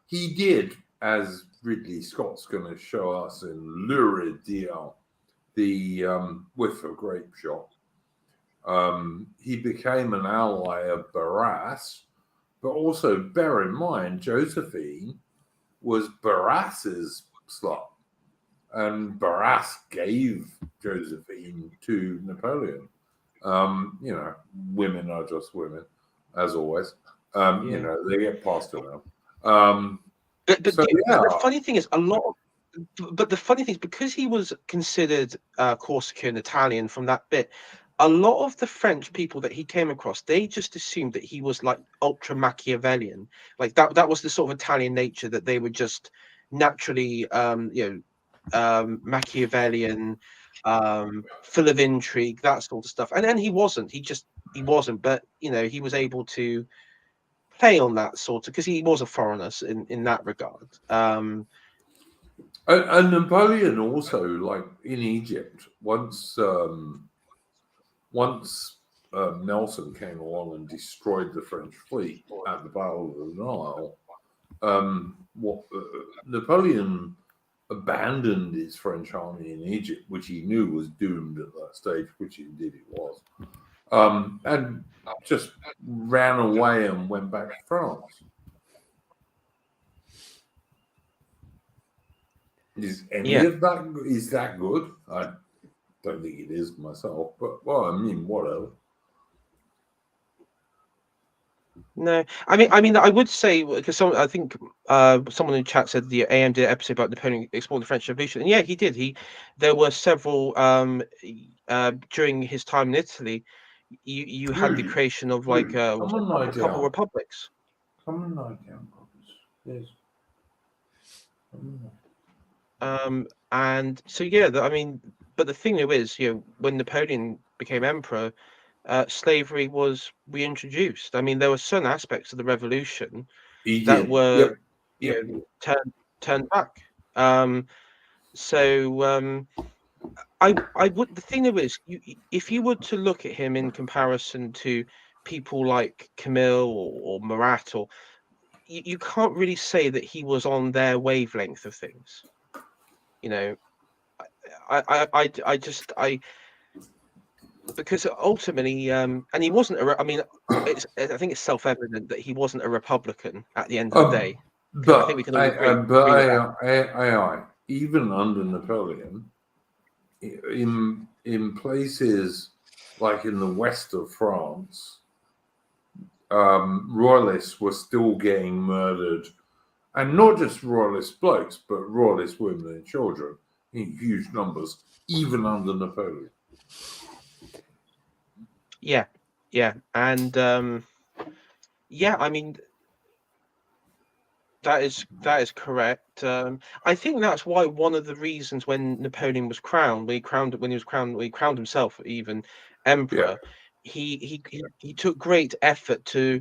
he did, as Ridley Scott's going to show us in Lurid Deal, the whiff of grape shot. He became an ally of Barras, but also bear in mind Josephine was Barras's slut, and Barras gave Josephine to Napoleon. Women are just women, as always. They get passed around. But the funny thing is, the funny thing is, because he was considered Corsican Italian from that bit, a lot of the French people that he came across, they just assumed that he was like ultra Machiavellian. Like that was the sort of Italian nature, that they were just naturally Machiavellian, full of intrigue, that sort of stuff. And then he wasn't. He wasn't. But he was able to play on that sort of, because he was a foreigner in that regard. And Napoleon also, like in Egypt, once Nelson came along and destroyed the French fleet at the Battle of the Nile, Napoleon abandoned his French army in Egypt, which he knew was doomed at that stage, which indeed it was, and just ran away and went back to France. Is that good? I don't think it is myself, but whatever. No, I mean, I would say, because I think someone in the chat said the AM did an episode about Napoleon exploring the French Revolution, and yeah, he did. There were several during his time in Italy. You had the creation of like a couple republics. Come on, lie down, yes. And so yeah, I mean, but the thing is, when Napoleon became emperor, slavery was reintroduced. I mean, there were certain aspects of the revolution that were turned back. I would. The thing is, if you were to look at him in comparison to people like Camille or Marat, or you can't really say that he was on their wavelength of things. Because ultimately, and he wasn't. I mean, I think it's self-evident that he wasn't a Republican at the end of the day. But I think we can all agree. Even under Napoleon, in places like in the west of France, royalists were still getting murdered, and not just royalist blokes, but royalist women and children in huge numbers, even under Napoleon. Yeah, and I mean, that is correct. I think that's why one of the reasons when Napoleon was crowned, when he crowned himself even emperor, he took great effort to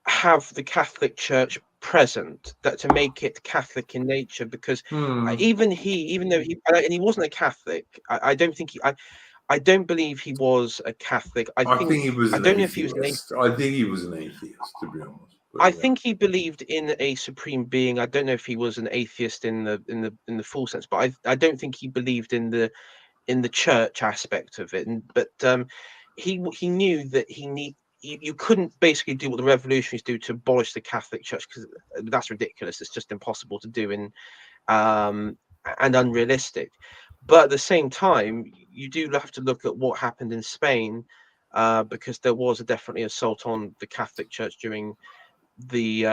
have the Catholic Church present, that to make it Catholic in nature, because even though he wasn't a Catholic, I don't think I don't believe he was a Catholic. I think he was. I think he was an atheist, to be honest. I think he believed in a supreme being. I don't know if he was an atheist in the full sense, but I don't think he believed in the church aspect of it. But he knew that you couldn't basically do what the revolutionaries do to abolish the Catholic Church, because that's ridiculous. It's just impossible to do. and unrealistic. But at the same time, you do have to look at what happened in Spain, because there was definitely assault on the Catholic Church during the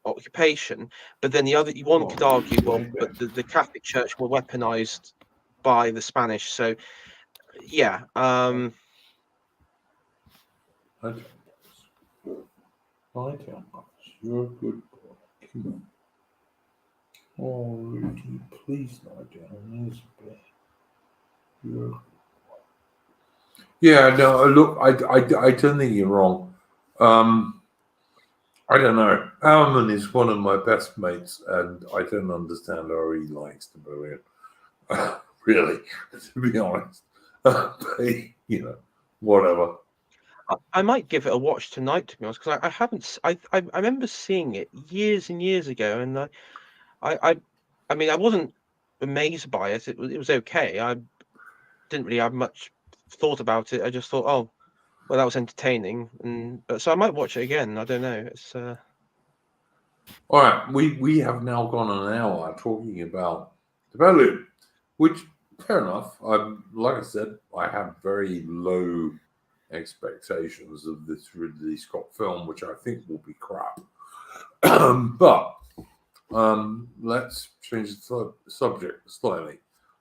occupation. But then one could argue, well, but the Catholic Church were weaponized by the Spanish. So, yeah. You're a good boy. Come on. Oh, Rudy, please lie down. There's a bed. You're a good boy. Yeah, no, look, I don't think you're wrong. I don't know. Alman is one of my best mates, and I don't understand how he likes Napoleon. Really, to be honest. But, you know, whatever. I might give it a watch tonight, to be honest, because I haven't. I remember seeing it years and years ago, and I mean, I wasn't amazed by it. It was okay. I didn't really have much thought about it. I just thought, oh, well, that was entertaining, and so I might watch it again. I don't know. It's all right. We have now gone an hour talking about Napoleon, which fair enough. Like I said, I have very low expectations of this Ridley Scott film, which I think will be crap. But let's change the subject slightly.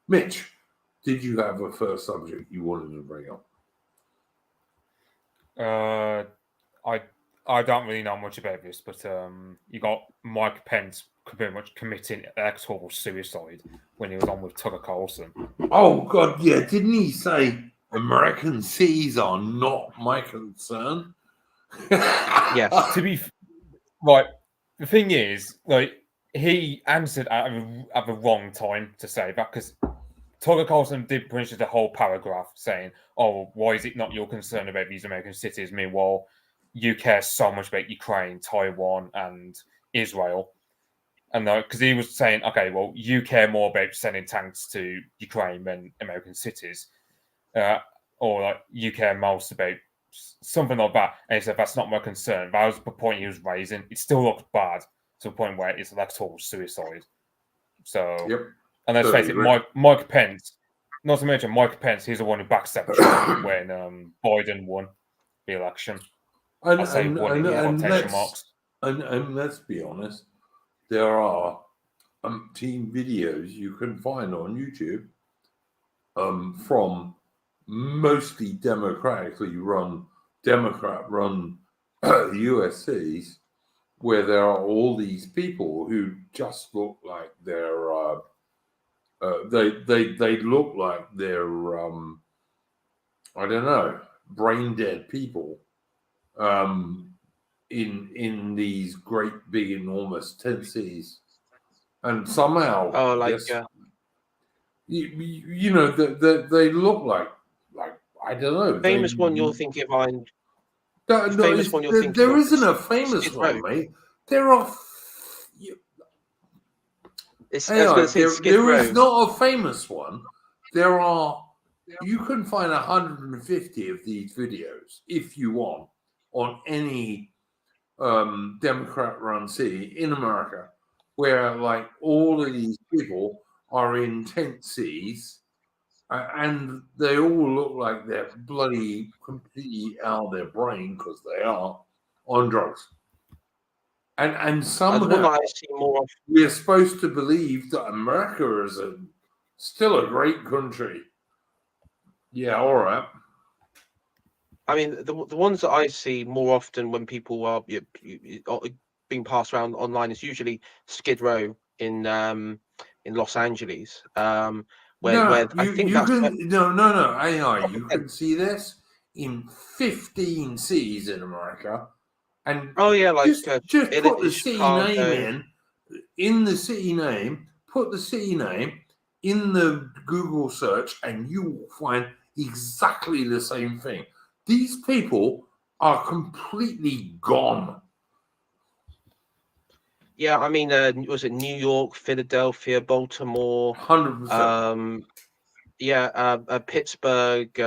Mitch, did you have a first subject you wanted to bring up? I don't really know much about this, but you got Mike Pence pretty much committing electoral suicide when he was on with Tucker Carlson. Oh God, yeah! Didn't he say American cities are not my concern? Yes. To be right, the thing is, like, he answered at the wrong time to say that, because Tucker Carlson did finish the whole paragraph saying, "Oh, why is it not your concern about these American cities? Meanwhile, you care so much about Ukraine, Taiwan, and Israel." And because he was saying, "Okay, well, you care more about sending tanks to Ukraine than American cities, or like you care most about something like that." And he said, "That's not my concern." That was the point he was raising. It still looked bad to the point where it's electoral suicide. So. Yep. And let's face it, Mike Pence, not to mention Mike Pence, he's the one who backstepped Trump when Biden won the election. And let's be honest, there are umpteen videos you can find on YouTube from mostly Democrat-run USCs, where there are all these people who just look like they're they look like they're I don't know, brain dead people in these great big enormous tent cities, and somehow you know they look like I don't know. Famous one you're thinking of, there isn't a famous one, mate. There are. There is not a famous one. There are. You can find 150 of these videos if you want on any Democrat-run city in America, where like all of these people are in tent cities, and they all look like they're bloody completely out of their brain because they are on drugs. And somehow we're supposed to believe that America is still a great country. Yeah, all right. I mean, the ones that I see more often when people are being passed around online is usually Skid Row in Los Angeles. You can see this in 15 cities in America. And just put the city name in the city name, put the city name in the Google search, and you will find exactly the same thing. These people are completely gone. Yeah, I mean, was it New York, Philadelphia, Baltimore? 100%. Pittsburgh.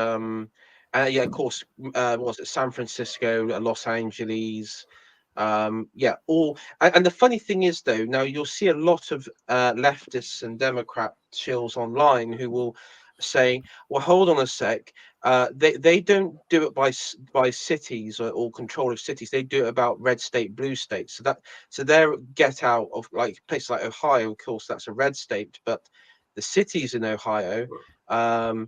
Of course, was it San Francisco, Los Angeles, Yeah, all and the funny thing is though, now you'll see a lot of leftists and Democrat shills online who will say, "Well, hold on a sec. They don't do it by cities or control of cities. They do it about red state, blue state. So their get out of like places like Ohio, of course, that's a red state, but the cities in Ohio." Are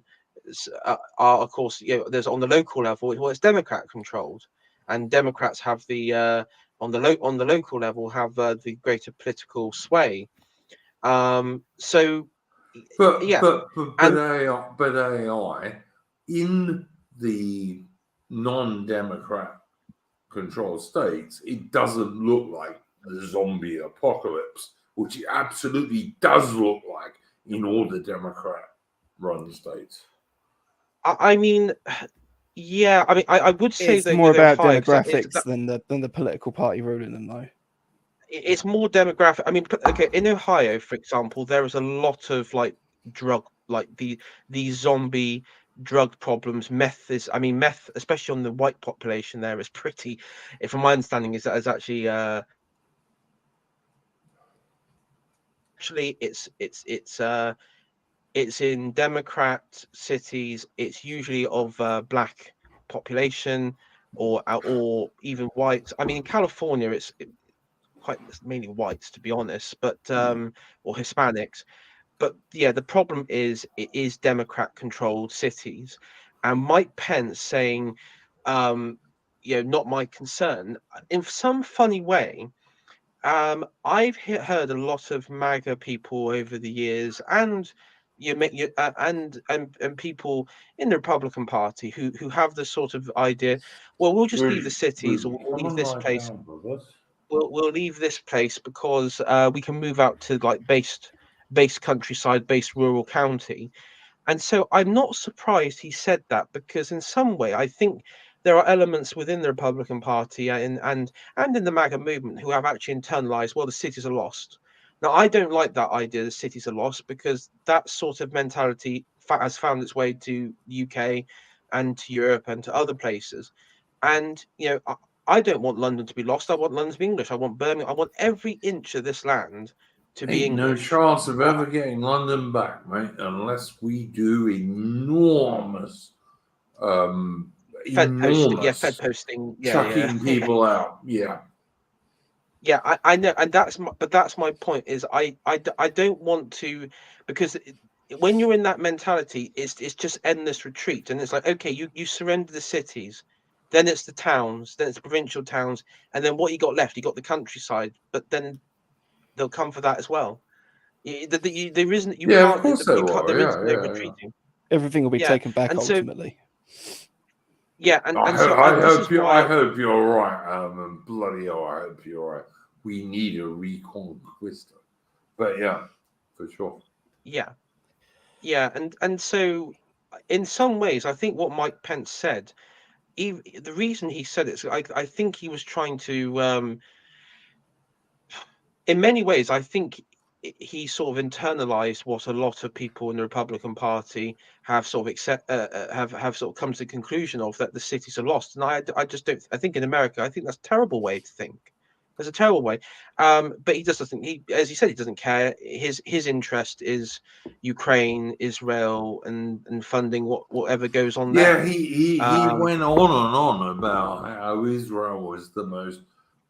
of course, there's on the local level, well, it's Democrat controlled, and Democrats have the on the local level have the greater political sway. So yeah, but AI in the non-democrat controlled states, it doesn't look like the zombie apocalypse, which it absolutely does look like in all the democrat run states. I mean, yeah, I mean, I would say it's that more with about Ohio, demographics than the political party ruling them, though. It's more demographic. I mean, okay, in Ohio, for example, there is a lot of like drug, like the zombie drug problems. Meth, especially on the white population, there is pretty. From my understanding, is actually it's in Democrat cities. It's usually of black population or even white. I mean, in California, it's mainly whites, to be honest, but or Hispanics. But yeah, the problem is it is Democrat controlled cities, and Mike Pence saying, not my concern. In some funny way, I've heard a lot of MAGA people over the years, and and people in the Republican Party who have this sort of idea. Well, we'll just leave the cities, or we'll leave this place. We'll leave this place because we can move out to like based countryside, based rural county. And so I'm not surprised he said that, because in some way I think there are elements within the Republican Party and in the MAGA movement who have actually internalized, well, the cities are lost. Now, I don't like that idea, the cities are lost, because that sort of mentality has found its way to the UK and to Europe and to other places. And, I don't want London to be lost. I want London to be English. I want Birmingham. I want every inch of this land to be Ain't English. no chance of ever getting London back, mate, unless we do enormous Fed posting, chucking people out. Yeah. Yeah, I know, and that's my point. Is I don't want to, because when you're in that mentality, it's just endless retreat, and it's like, okay, you surrender the cities, then it's the towns, then it's the provincial towns, and then what you got left? You got the countryside, but then they'll come for that as well. There isn't, you Yeah, can't, of course they you can't, will. there is no Yeah. retreating. Everything will be Yeah, taken back and so ultimately. yeah, and I so this is why I hope you're right. And bloody hell, I hope you're right. We need a reconquista. But yeah, for sure. yeah, and so in some ways, I think what Mike Pence said, the reason he said it, I think he was trying to, in many ways, I think he sort of internalized what a lot of people in the Republican Party have sort of have sort of come to the conclusion of, that the cities are lost. And I just don't. I think in America, I think that's a terrible way to think. That's a terrible way. But he just doesn't. As he said, he doesn't care. His interest is Ukraine, Israel, and funding whatever goes on there. Yeah, he went on and on about how Israel was the most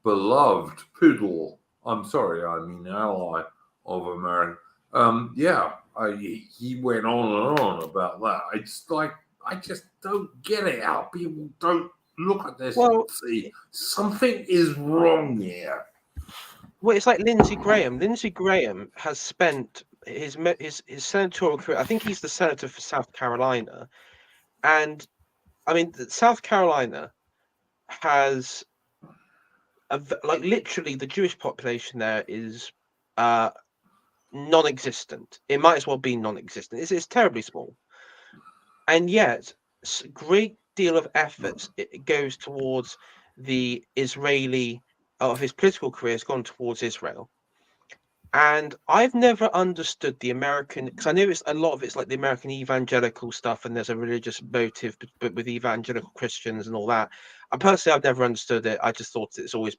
beloved poodle. I'm sorry, I mean ally of America. He went on and on about that. It's like, I just don't get it. How people don't look at this and see something is wrong here. Well, it's like Lindsey Graham. Lindsey Graham has spent his senatorial career. I think he's the senator for South Carolina, and I mean, South Carolina has like literally the Jewish population there is non-existent. It might as well be non-existent. It's terribly small, and yet a great deal of efforts it goes towards the Israeli of his political career has gone towards Israel. And I've never understood the American, because I know it's a lot of it's like the American evangelical stuff, and there's a religious motive, but with evangelical Christians and all that. I personally, I've never understood it. I just thought it's always,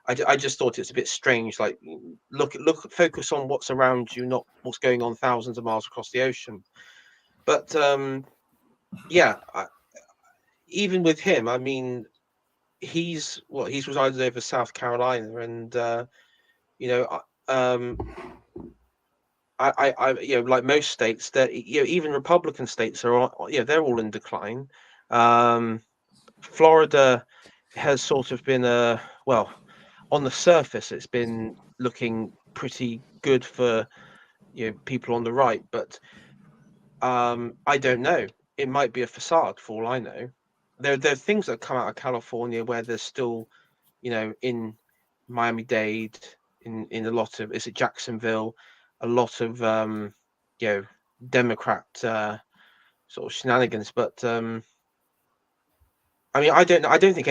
I just thought it's a bit strange. Like, focus on what's around you, not what's going on thousands of miles across the ocean. But yeah, even with him, I mean, he's resided over South Carolina, and you know, you know, like most states, that even Republican states are, they're all in decline. Florida has sort of been well, on the surface, it's been looking pretty good for people on the right, but I don't know. It might be a facade for all I know. There are things that come out of California where there's still, in Miami-Dade, in a lot of, is it Jacksonville, a lot of Democrat sort of shenanigans. But I mean, I don't think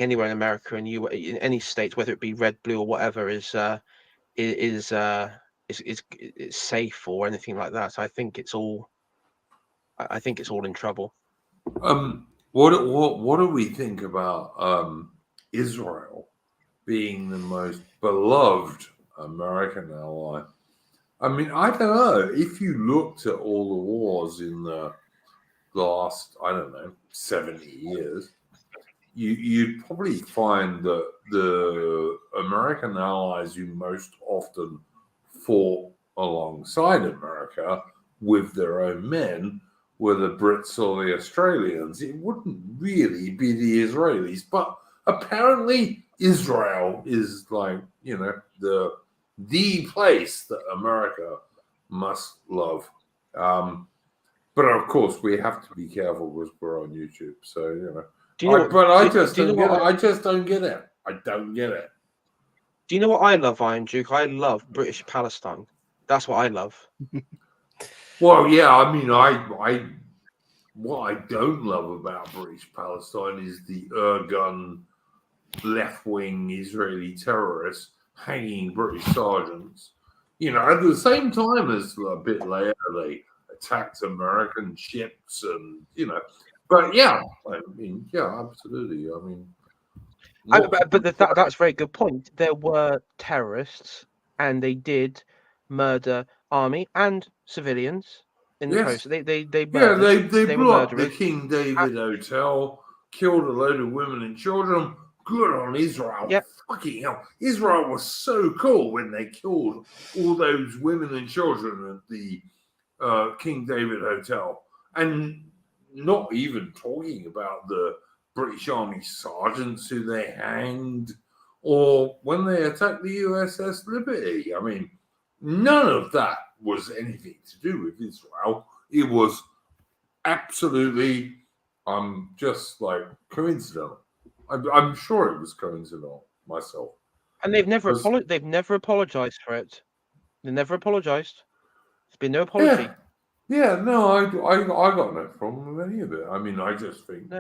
anywhere in America, in any state, whether it be red, blue, or whatever, is safe or anything like that. I think it's all in trouble. What do we think about Israel being the most beloved American ally? I mean, I don't know. If you looked at all the wars in the last, 70 years, you'd probably find that the American allies who most often fought alongside America with their own men were the Brits or the Australians. It wouldn't really be the Israelis, but apparently Israel is like, the place that America must love. But of course, we have to be careful because we're on YouTube. So, I just don't get it. I just don't get it. I don't get it. Do you know what I love, Iron Duke? I love British Palestine. That's what I love. Well, yeah, I mean, what I don't love about British Palestine is the Ergun left-wing Israeli terrorists hanging British sergeants. At the same time as a bit later, they attacked American ships and, But yeah, I mean, yeah, absolutely. I mean, that's a very good point. There were terrorists, and they did murder army and civilians in the process. They murdered. They blew up the King David Hotel, killed a load of women and children. Good on Israel. Yep. Fucking hell. Israel was so cool when they killed all those women and children at the King David Hotel. And not even talking about the British Army sergeants who they hanged, or when they attacked the USS Liberty. I mean, none of that was anything to do with Israel. It was absolutely, just like coincidental. I'm sure it was coincidental myself. And they've never apologized for it. They never apologized. There's been no apology. Yeah, no, I got no problem with any of it. I mean, I just think,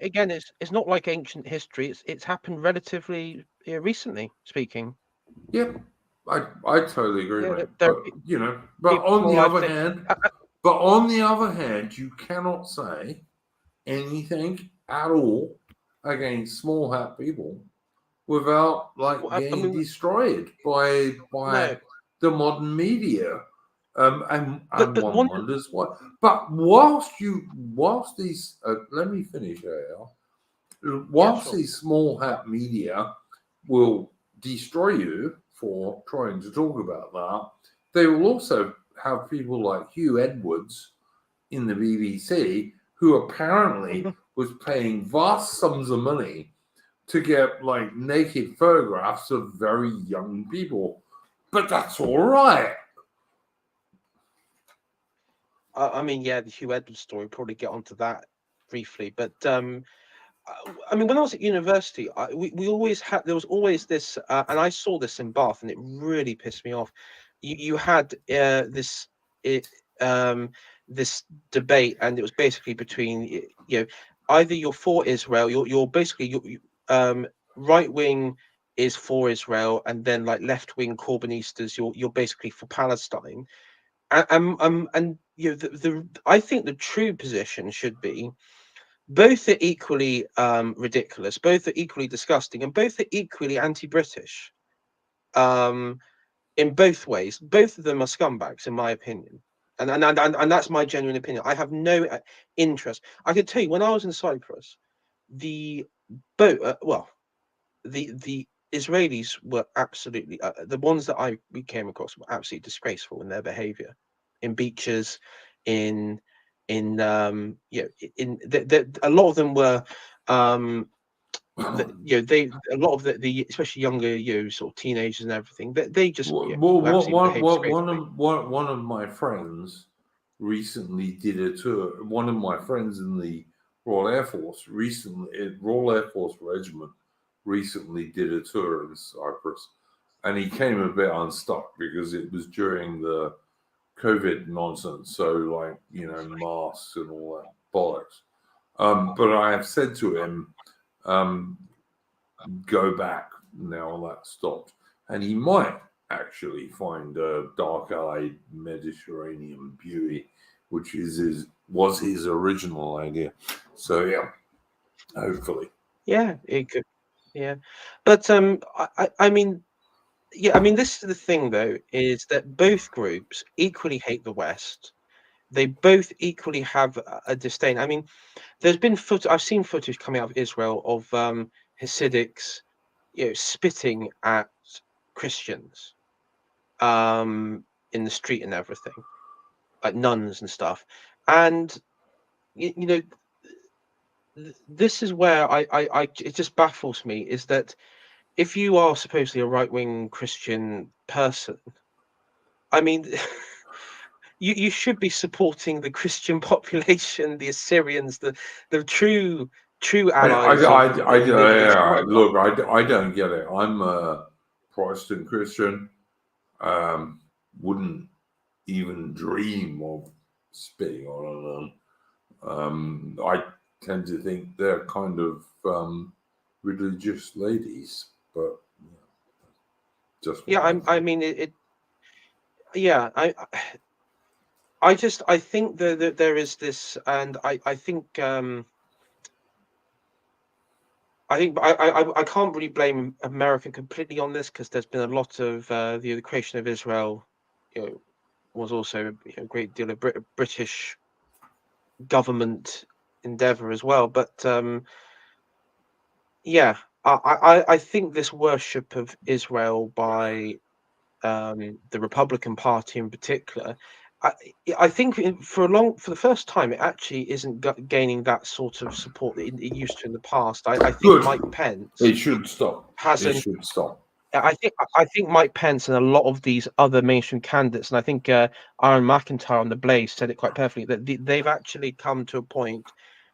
again, it's not like ancient history. It's happened relatively recently speaking. Yeah, I totally agree, mate. But, but on the other hand, you cannot say anything at all against small hat people without getting destroyed by the modern media. And one wonders what. But whilst these, let me finish here. Whilst these small hat media will destroy you for trying to talk about that, they will also have people like Hugh Edwards in the BBC, who apparently was paying vast sums of money to get naked photographs of very young people. But that's all right. I mean, yeah, the Hugh Edwards story, probably get onto that briefly. But I mean, when I was at university, we always had, there was always this, and I saw this in Bath, and it really pissed me off. You had this debate, and it was basically between, either you're for Israel, you're basically right wing is for Israel, and then like left-wing Corbynistas, you're basically for Palestine. And you know, I think the true position should be both are equally ridiculous, both are equally disgusting, and both are equally anti-British. In both ways, both of them are scumbags, in my opinion, and that's my genuine opinion. I have no interest. I could tell you when I was in Cyprus, the boat, the Israelis were absolutely the ones that we came across were absolutely disgraceful in their behaviour, in beaches, in you know, a lot of them were you know, a lot of the especially younger sort of teenagers and everything, they just one of my friends recently did a tour. One of my friends in the Royal Air Force Regiment recently did a tour in Cyprus, and he came a bit unstuck because it was during the COVID nonsense, so like, you know, masks and all that bollocks. But I have said to him, go back now that stopped, and he might actually find a dark-eyed Mediterranean beauty, which was his original idea. So yeah, hopefully. Yeah, it could. Yeah, but I mean, yeah, I mean, this is the thing though, is that both groups equally hate the West. They both equally have a disdain. I mean, there's been I've seen footage coming out of Israel of Hasidics, you know, spitting at Christians, in the street and everything, like nuns and stuff. And you know, this is where it just baffles me, is that if you are supposedly a right-wing Christian person, I mean, you should be supporting the Christian population, the Assyrians, the true allies. Look, I don't get it. I'm a Protestant Christian. Wouldn't even dream of spitting on them. I tend to think they're kind of religious ladies, but just I mean it. Yeah, I think that there is this, and I think I can't really blame America completely on this, because there's been a lot of the creation of Israel, you know, was also a great deal of British government endeavor as well. But yeah, I think this worship of Israel by the Republican Party in particular, I think for the first time, it actually isn't gaining that sort of support that it used to in the past. I think Good. Mike Pence. It should stop. It should stop. I think Mike Pence and a lot of these other mainstream candidates, and I think Aaron McIntyre on the Blaze said it quite perfectly, that they've actually come to a point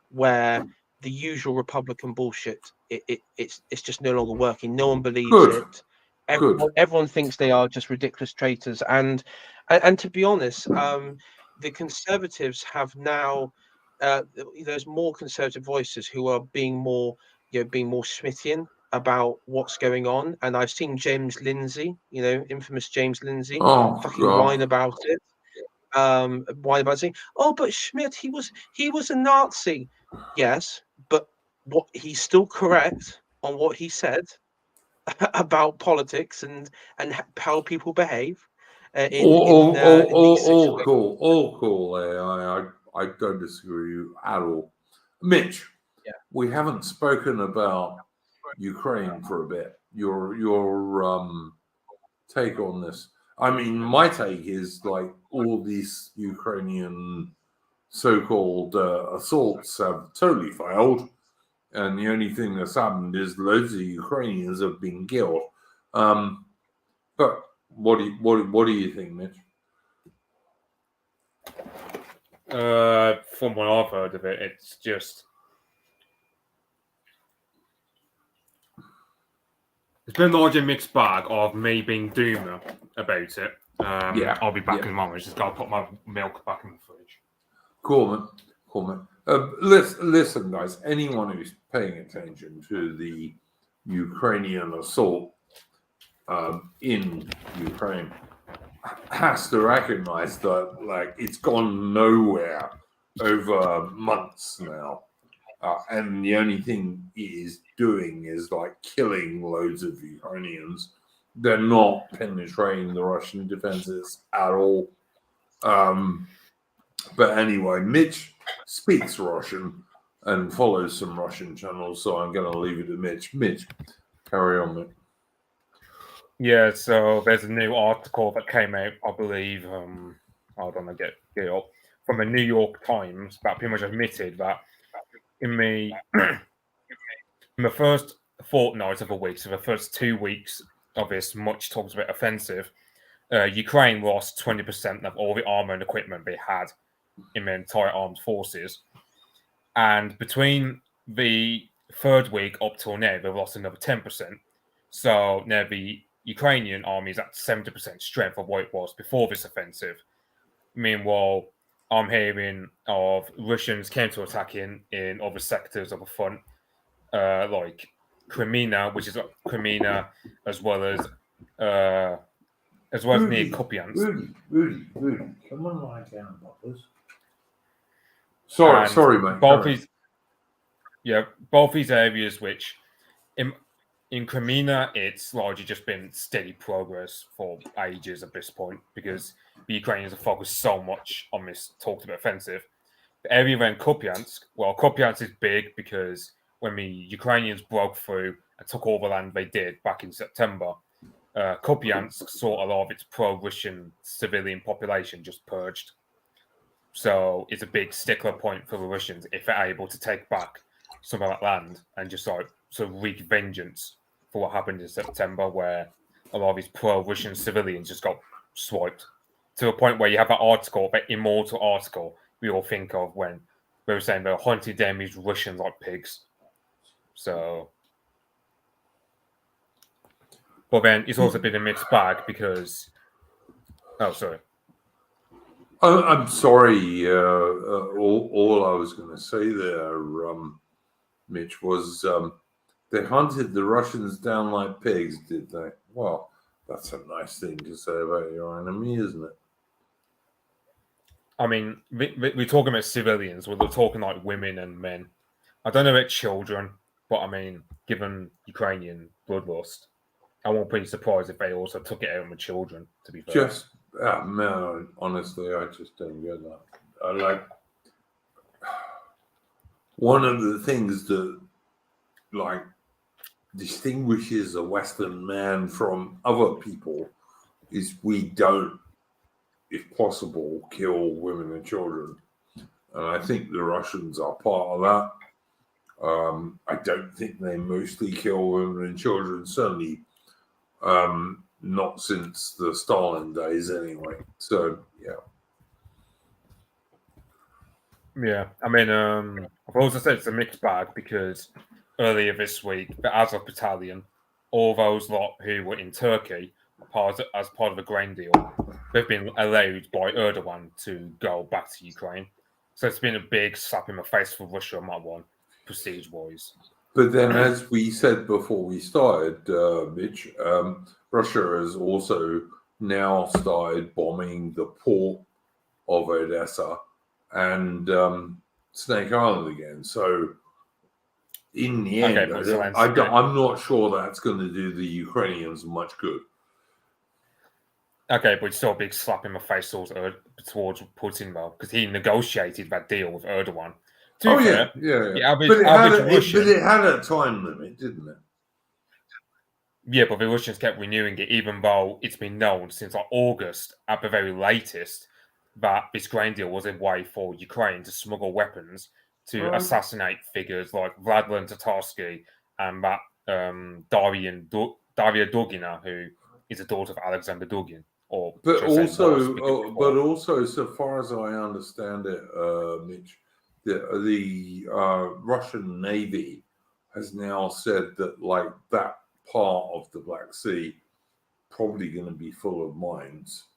where the usual Republican bullshit, it's just no longer working. No one believes it. Everyone thinks they are just ridiculous traitors, and to be honest, the Conservatives have now. There's more conservative voices who are being more Schmittian about what's going on, and I've seen James Lindsay, infamous James Lindsay, whine about it. Whine about saying, "Oh, but Schmidt, he was a Nazi." Yes, but he's still correct on what he said about politics and how people behave. All cool. I don't disagree with you at all. Mitch, we haven't spoken about Ukraine for a bit. Your take on this? I mean, my take is like all these Ukrainian so-called assaults have totally failed, and the only thing that's happened is loads of Ukrainians have been killed. But what do you think, Mitch? From what I've heard of it, it's just it's been a large mixed bag of me being doomer about it. I'll be back in a moment. Just got to put my milk back in the fridge. Cool, man. Listen, guys. Anyone who's paying attention to the Ukrainian assault in Ukraine has to recognize that, like, it's gone nowhere over months now. And the only thing it is doing is, like, killing loads of Ukrainians. They're not penetrating the Russian defenses at all. But anyway, Mitch speaks Russian and follows some Russian channels, so I'm going to leave it to Mitch. Mitch, carry on, Mitch. Yeah, so there's a new article that came out, I believe, hold on, I get it up, from the New York Times that pretty much admitted that in the first fortnight of a week, so the first 2 weeks of this much talked about offensive, Ukraine lost 20% of all the armor and equipment they had in the entire armed forces. And between the third week up till now, they've lost another 10%. So now the Ukrainian army is at 70% strength of what it was before this offensive. Meanwhile, I'm hearing of Russians counterattacking in other sectors of the front, like Crimea, which is Crimea, as well as near Kupiansk. Rudy, come on, lie down, Poppers. Sorry, mate. Both these areas, which in Crimea, it's largely just been steady progress for ages at this point because the Ukrainians have focused so much on this talked about offensive. The area around Kupiansk, well, Kupiansk is big because when the Ukrainians broke through and took all the land they did back in September, Kupiansk saw a lot of its pro-Russian civilian population just purged. So it's a big stickler point for the Russians if they're able to take back some of that land and just sort of wreak vengeance for what happened in September, where a lot of these pro-Russian civilians just got swiped to a point where you have that article, that immortal article we all think of when we were saying they were hunting down these Russians like pigs. So, but then it's also been a mixed bag because, I'm sorry, all I was going to say there, Mitch, was they hunted the Russians down like pigs, did they? Well, that's a nice thing to say about your enemy, isn't it? I mean, we're talking about civilians. We're talking like women and men. I don't know about children, but I mean, given Ukrainian bloodlust, I won't be surprised if they also took it out on the children, to be fair. No, honestly, I just don't get that. Like, one of the things that, like, distinguishes a Western man from other people is we don't, if possible, kill women and children. And I think the Russians are part of that. I don't think they mostly kill women and children, certainly not since the Stalin days anyway. So, yeah. Yeah, I mean, I've also said it's a mixed bag because earlier this week, the Azov Battalion, all those lot who were in Turkey as part of the grain deal, they've been allowed by Erdogan to go back to Ukraine. So it's been a big slap in the face for Russia on that one, prestige-wise. But then, as we said before we started, Mitch, Russia has also now started bombing the port of Odessa and Snake Island again. So, in the end, I'm not sure that's going to do the Ukrainians much good. Okay, but it's still a big slap in the face towards Putin, though, because he negotiated that deal with Erdogan. Yeah. But it had a time limit, didn't it? Yeah, but the Russians kept renewing it, even though it's been known since like August, at the very latest, that this grain deal was a way for Ukraine to smuggle weapons to assassinate figures like Vladimir Tatarsky and that Daria Dugina, who is a daughter of Alexander Dugin. But also, so far as I understand it, Mitch, the Russian Navy has now said that, like, that part of the Black Sea probably going to be full of mines,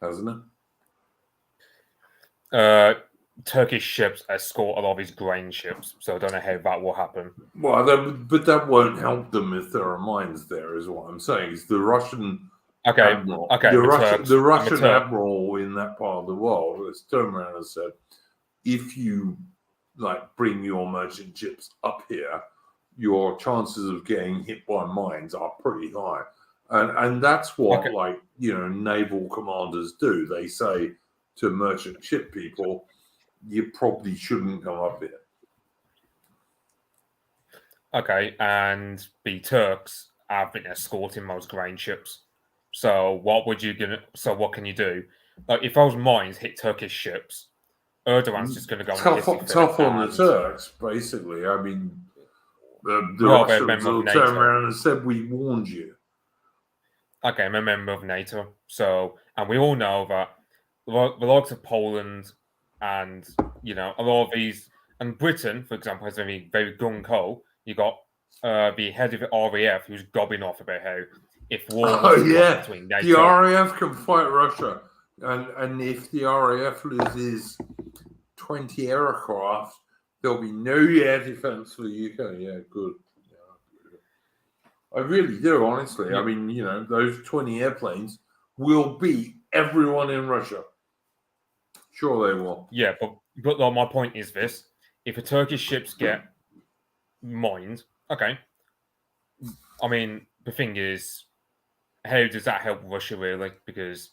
hasn't it? Turkish ships escort a lot of his grain ships, so I don't know how that will happen. Well, but that won't help them if there are mines there, is what I'm saying. Is the Russian admiral, the Russian admiral in that part of the world has turned around and said, if you bring your merchant ships up here, your chances of getting hit by mines are pretty high. And that's what naval commanders do. They say to merchant ship people, you probably shouldn't come up here. Okay, and the Turks have been escorting most grain ships. So what can you do? Like, if those mines hit Turkish ships, Erdogan's just going to go tough on the Turks, basically. I mean, the Russians will turn around and said, "We warned you." Okay, I'm a member of NATO, and we all know that the likes of Poland and a lot of these, and Britain, for example, has very very gung ho. You got the head of the RAF who's gobbing off about how if war between NATO, the RAF can fight Russia, and if the RAF loses 20 aircraft, there'll be no air defense for the UK. Yeah, good. I really do, honestly. Yeah. I mean, those 20 airplanes will beat everyone in Russia. Sure, they will. Yeah, but my point is this: if the Turkish ships get mined, okay. I mean, the thing is, how does that help Russia really? Because,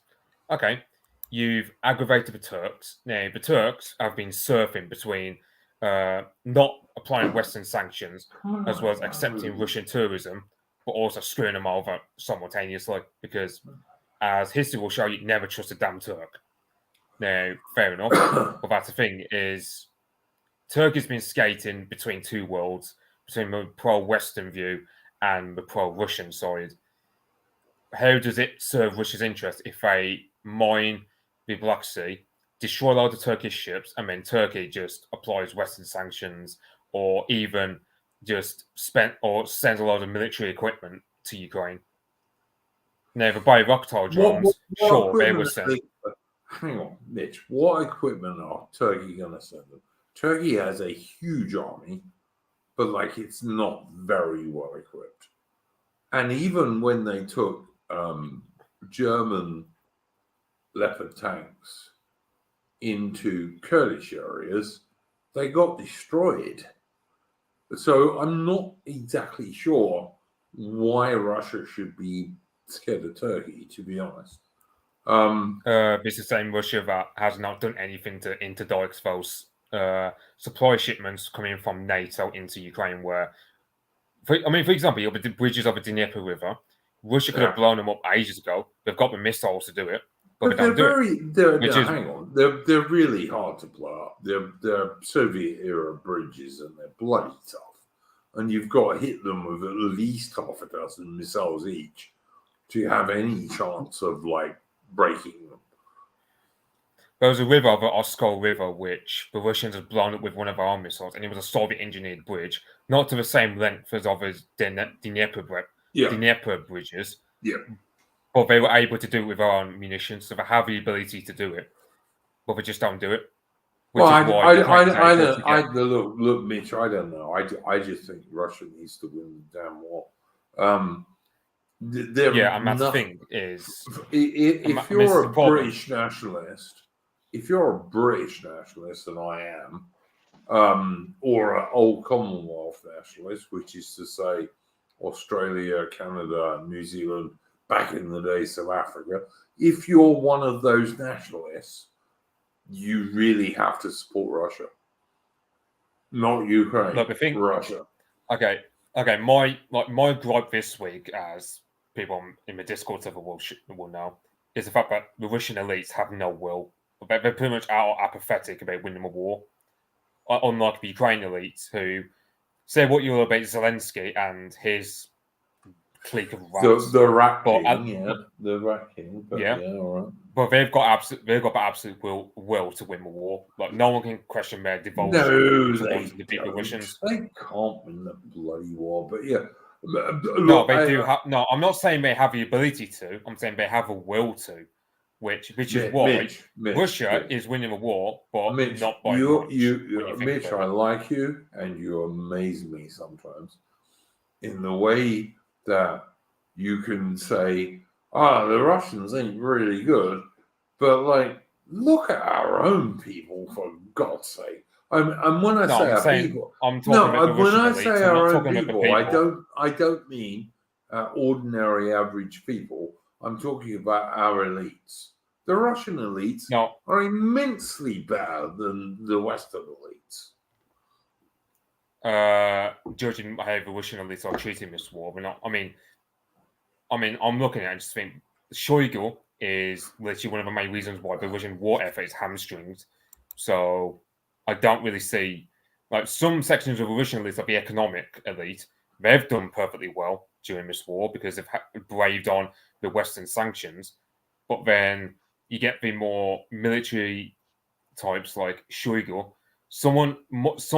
okay, you've aggravated the Turks. Now, the Turks have been surfing between not applying Western sanctions as well as accepting Russian tourism, but also screwing them over simultaneously. Because, as history will show, you never trust a damn Turk. Now, fair enough. But that's the thing is, Turkey's been skating between two worlds, between the pro-Western view and the pro-Russian side. How does it serve Russia's interest if they mine the Black Sea, destroy a lot of Turkish ships, and then Turkey just applies Western sanctions, or even just sends a lot of military equipment to Ukraine? Now, the Bayraktar drones, they were sent. Hang on, Mitch. What equipment are Turkey going to send them? Turkey has a huge army, but it's not very well equipped. And even when they took German Leopard tanks into Kurdish areas, they got destroyed. So I'm not exactly sure why Russia should be scared of Turkey, to be honest. It's the same Russia that has not done anything to interdict those supply shipments coming from NATO into Ukraine. For example, the bridges of the Dnieper River, Russia could have blown them up ages ago. They've got the missiles to do it, but they don't do it. Hang on, they're really hard to blow up. They're Soviet era bridges, and they're bloody tough. And you've got to hit them with at least half a dozen missiles each to have any chance of breaking them. There was a river, the Oskol River, which the Russians had blown up with one of our missiles, and it was a Soviet-engineered bridge, not to the same length as others Dnieper bridges. Yeah. But they were able to do it with our own munitions, so they have the ability to do it, but they just don't do it. Look, Mitch, I don't know. I just think Russia needs to win the damn war. And that's the thing is, if you're a British nationalist, and I am, or an old Commonwealth nationalist, which is to say Australia, Canada, New Zealand, back in the day, South Africa, if you're one of those nationalists, you really have to support Russia, not Ukraine. Look, I think Russia. Okay. My gripe this week, as people in the Discord server will know, is the fact that the Russian elites have no will. They're pretty much apathetic about winning a war, unlike the Ukrainian elites who say what you will about Zelensky and his clique of rats. The Rat King, the Rat King. But all right. But they've got the absolute will to win the war. No one can question their devotion to wanting to beat the Russians. They can't win the bloody war. But yeah. No, they do have. No, I'm not saying they have the ability to. I'm saying they have a will to. which is why Russia Mitch. is winning the war, but Mitch, not by much. Mitch, I like you, and you amaze me sometimes in the way that you can say, the Russians ain't really good, but like, look at our own people, for God's sake. And when I say our people, I'm talking about the when I elites. say our own people, I don't mean ordinary average people. I'm talking about our elites. The Russian elites are immensely better than the Western elites. Judging how the Russian elites are treating this war, we're not. I mean, I'm looking at it and just think Shoigu is literally one of the main reasons why the Russian war effort is hamstringed. So I don't really see, like, some sections of the Russian elite, like the economic elite, they've done perfectly well during this war because they've braved on the Western sanctions. But then you get the more military types like Shoigu. Some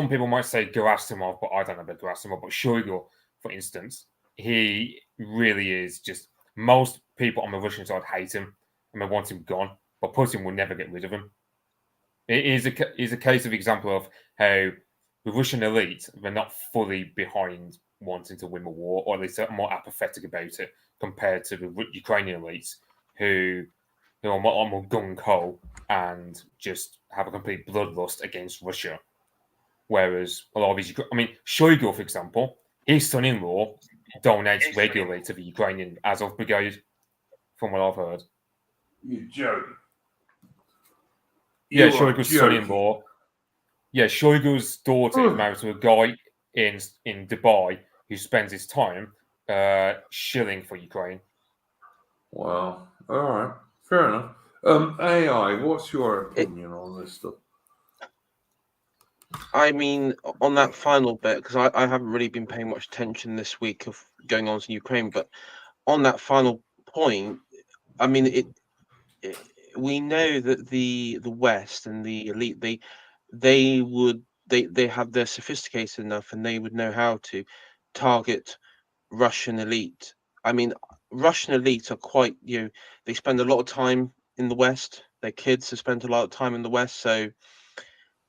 people might say Gerasimov, but I don't know about Gerasimov. But Shoigu, for instance, he really is just. Most people on the Russian side hate him and they want him gone, but Putin will never get rid of him. It is a case of example of how the Russian elite, they're not fully behind wanting to win the war, or at least they're more apathetic about it compared to the Ukrainian elites who are more gung-ho and just have a complete bloodlust against Russia. Whereas a lot of these, Shoigu, for example, his son-in-law donates regularly to the Ukrainian Azov Brigade, from what I've heard. You're joking. Yeah, Shoigu's son-in-law. Yeah, Shoigu's daughter is married to a guy in Dubai who spends his time shilling for Ukraine. Wow. All right. Fair enough. AI, what's your opinion on this stuff? I mean, on that final bit, because I haven't really been paying much attention this week of going on to Ukraine, but on that final point, I mean, we know that the West and the elite, they have they're sophisticated enough and they would know how to target Russian elite. I mean, Russian elite are quite, they spend a lot of time in the West. Their kids have spent a lot of time in the West, so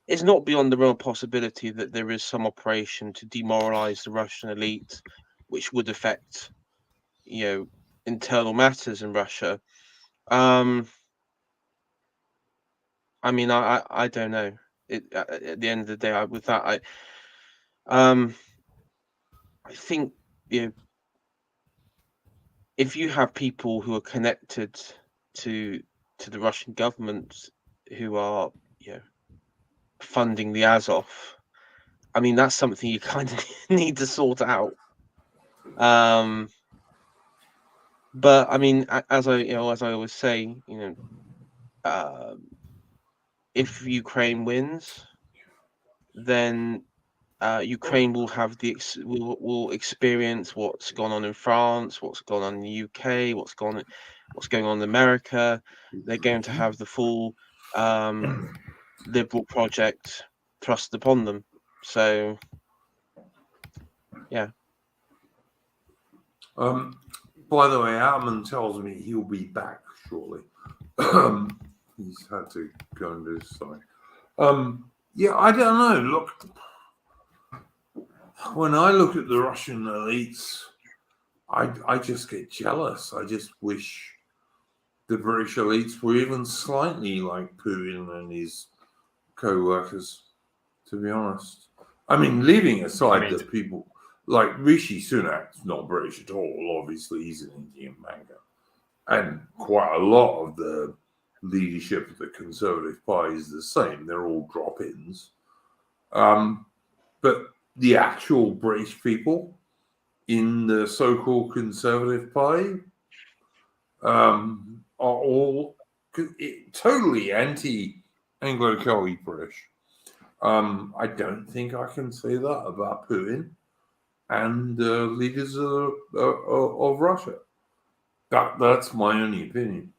it's not beyond the real possibility that there is some operation to demoralize the Russian elite, which would affect, internal matters in Russia. I mean, I don't know. At the end of the day, with that, I think, if you have people who are connected to the Russian government who are, funding the Azov, I mean, that's something you kind of need to sort out. But I mean, as I always say, if Ukraine wins, then Ukraine will have will experience what's gone on in France, what's gone on in the UK, what's going on in America. They're going to have the full liberal project thrust upon them. So, yeah. By the way, Atman tells me he'll be back shortly. He's had to go and do something. Yeah, I don't know. Look, when I look at the Russian elites, I just get jealous. I just wish the British elites were even slightly like Putin and his co-workers, to be honest. I mean, leaving aside the people like Rishi Sunak's not British at all. Obviously, he's an Indian banker. And quite a lot of the leadership of the Conservative Party is the same. They're all drop-ins. But the actual British people in the so-called Conservative Party are all totally anti-Anglo-Celtic British. I don't think I can say that about Putin and leaders of Russia. That's my only opinion.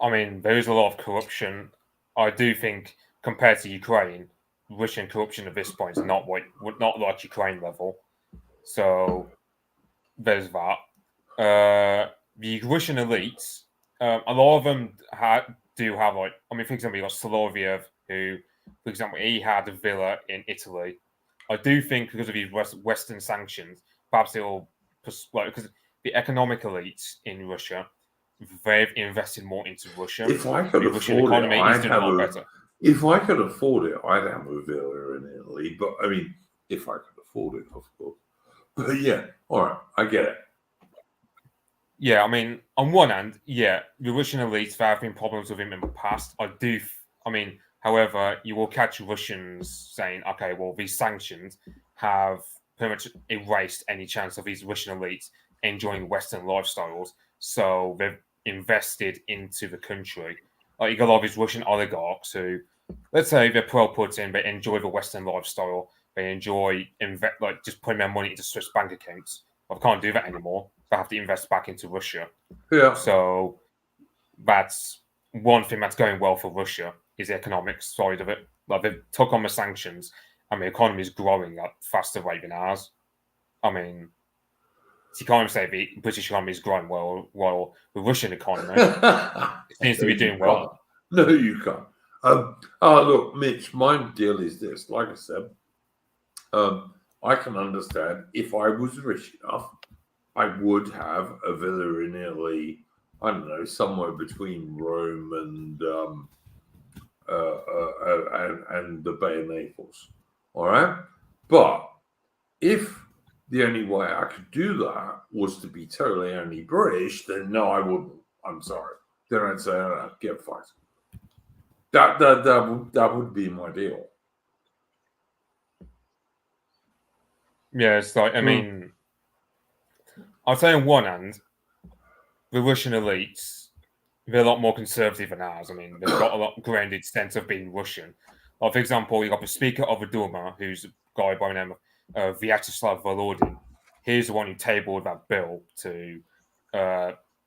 I mean, there is a lot of corruption. I do think, compared to Ukraine, Russian corruption at this point is not like Ukraine level. So there's that. The Russian elites a lot of them do have, like, I mean, for example, you got Soloviev, who, for example, he had a villa in Italy. I do think because of his Western sanctions, perhaps it'll, like, because the economic elites in Russia, they've invested more into Russia. If I could Russian afford economy it, is doing a lot better. If I could afford it, I'd have a villa in Italy. But I mean, if I could afford it, of course. But yeah, all right, I get it. Yeah, I mean, on one hand, yeah, the Russian elites, there have been problems with him in the past. I mean, however, you will catch Russians saying, okay, well, these sanctions have pretty much erased any chance of these Russian elites enjoying Western lifestyles. So they've invested into the country. Like, you got a lot of these Russian oligarchs who, let's say they're pro-Putin, they enjoy the Western lifestyle. They enjoy like just putting their money into Swiss bank accounts. Well, they can't do that anymore. They have to invest back into Russia. Yeah. So that's one thing that's going well for Russia is the economic side of it. Like, they took on the sanctions, and the economy is growing at faster rate than ours. I mean, you can't even say the British economy is growing well, while the Russian economy seems to be doing well. No, you can't. Look, Mitch, my deal is this. Like I said, I can understand if I was rich enough, I would have a villa in Italy. I don't know, somewhere between Rome and the Bay of Naples. All right, but if the only way I could do that was to be totally anti-British, then no, I wouldn't. I'm sorry. Then I'd say, oh, get fucked. That would be my deal. Yeah, it's like, I mean, I'd say on one hand, the Russian elites, they're a lot more conservative than ours. I mean, they've got a lot grounded sense of being Russian. Like, for example, you got the Speaker of the Duma, who's a guy by the name of Vyacheslav Volodin. He's the one who tabled that bill to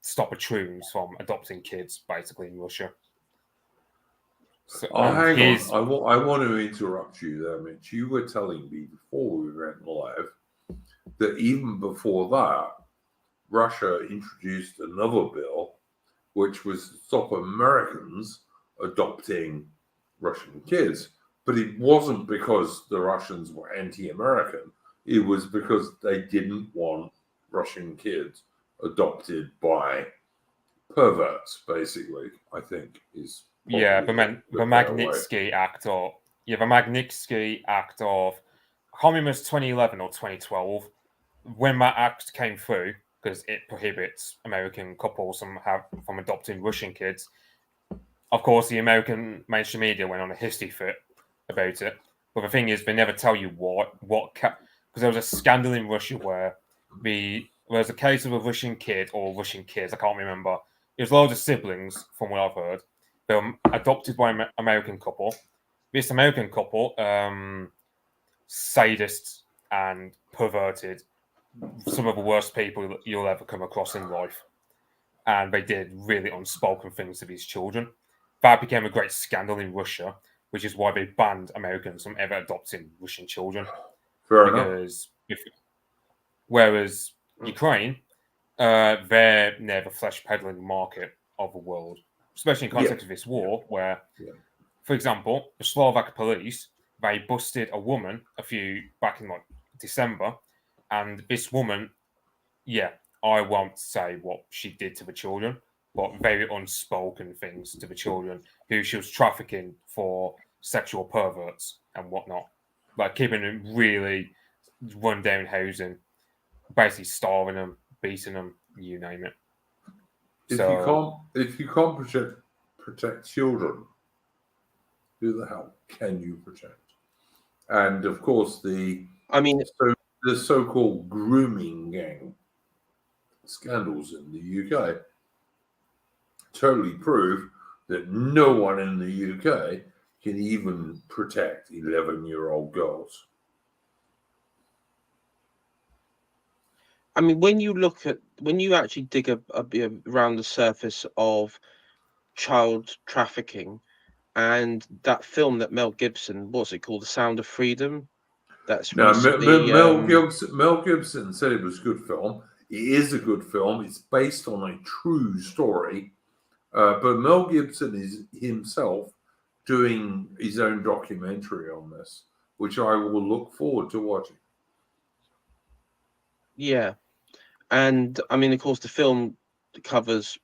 stop patroons from adopting kids, basically, in Russia. So, hang on. I want to interrupt you there, Mitch. You were telling me before we went live that even before that, Russia introduced another bill which was to stop Americans adopting Russian kids. But it wasn't because the Russians were anti-American. It was because they didn't want Russian kids adopted by perverts, basically, I think is... Yeah, the Magnitsky Act, or the Magnitsky Act of, I can't remember, 2011 or 2012. When that act came through, because it prohibits American couples from adopting Russian kids, of course, the American mainstream media went on a hissy fit about it. But the thing is, they never tell you because there was a scandal in Russia where there was a case of a Russian kid or Russian kids, I can't remember. It was loads of siblings, from what I've heard. They were adopted by an American couple. This American couple, sadists and perverted, some of the worst people you'll ever come across in life. And they did really unspoken things to these children. That became a great scandal in Russia, which is why they banned Americans from ever adopting Russian children. Whereas Ukraine, they're near the flesh peddling market of the world, especially in context of this war, where, for example, the Slovak police, they busted a woman back in December, and this woman, I won't say what she did to the children, but very unspoken things to the children, who she was trafficking for sexual perverts and whatnot, like keeping them really run down housing, basically starving them, beating them, you name it. If you can't protect children, who the hell can you protect? And of course, the so-called grooming gang scandals in the UK totally prove that no one in the UK can even protect 11-year-old girls. I mean, when you actually dig around the surface of child trafficking, and that film that Mel Gibson, what's it called, The Sound of Freedom? That's recently, Mel Gibson said it was a good film. It is a good film. It's based on a true story. But Mel Gibson is himself doing his own documentary on this, which I will look forward to watching. Yeah, and I mean, of course, the film covers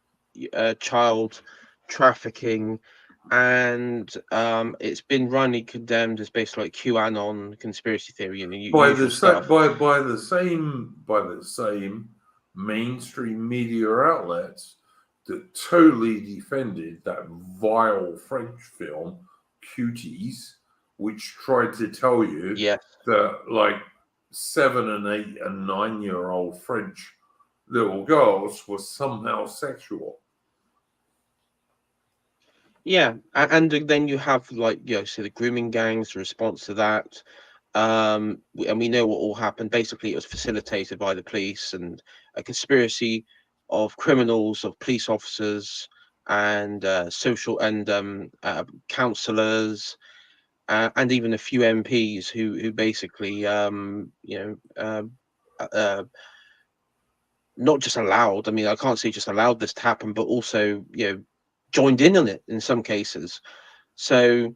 child trafficking, and it's been wrongly condemned as basically like QAnon conspiracy theory and usual stuff. By the same mainstream media outlets that totally defended that vile French film Cuties, which tried to tell you that like 7 and 8 and 9-year-old French little girls were somehow sexual. Yeah, and then you have like so the grooming gangs, the response to that, and we know what all happened. Basically, it was facilitated by the police and a conspiracy of criminals, of police officers, and social and councillors, and even a few MPs who basically not just allowed. I mean, I can't say just allowed this to happen, but also joined in on it in some cases. So,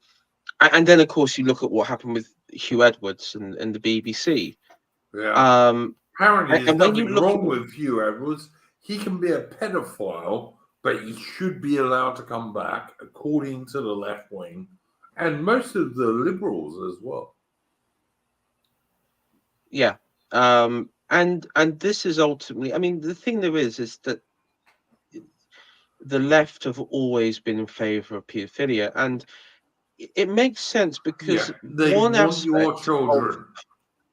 and then of course you look at what happened with Hugh Edwards and the BBC. Yeah. Apparently, there's nothing wrong with Hugh Edwards. He can be a pedophile, but he should be allowed to come back, according to the left wing and most of the liberals as well. Yeah. And this is ultimately, I mean, the thing there is that the left have always been in favor of paedophilia, and it makes sense because they one want aspect your children.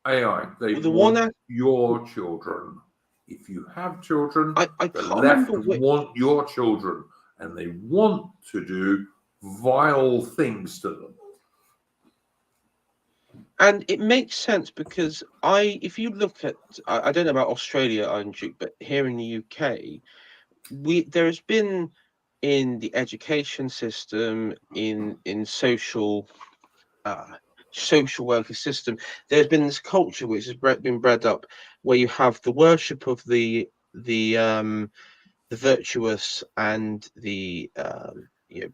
AI, they want your children. If you have children, the left want your children, and they want to do vile things to them. And it makes sense because if you look at, I don't know about Australia, but here in the UK, there has been in the education system, in social worker system, there's been this culture which has been bred up where you have the worship of the virtuous and the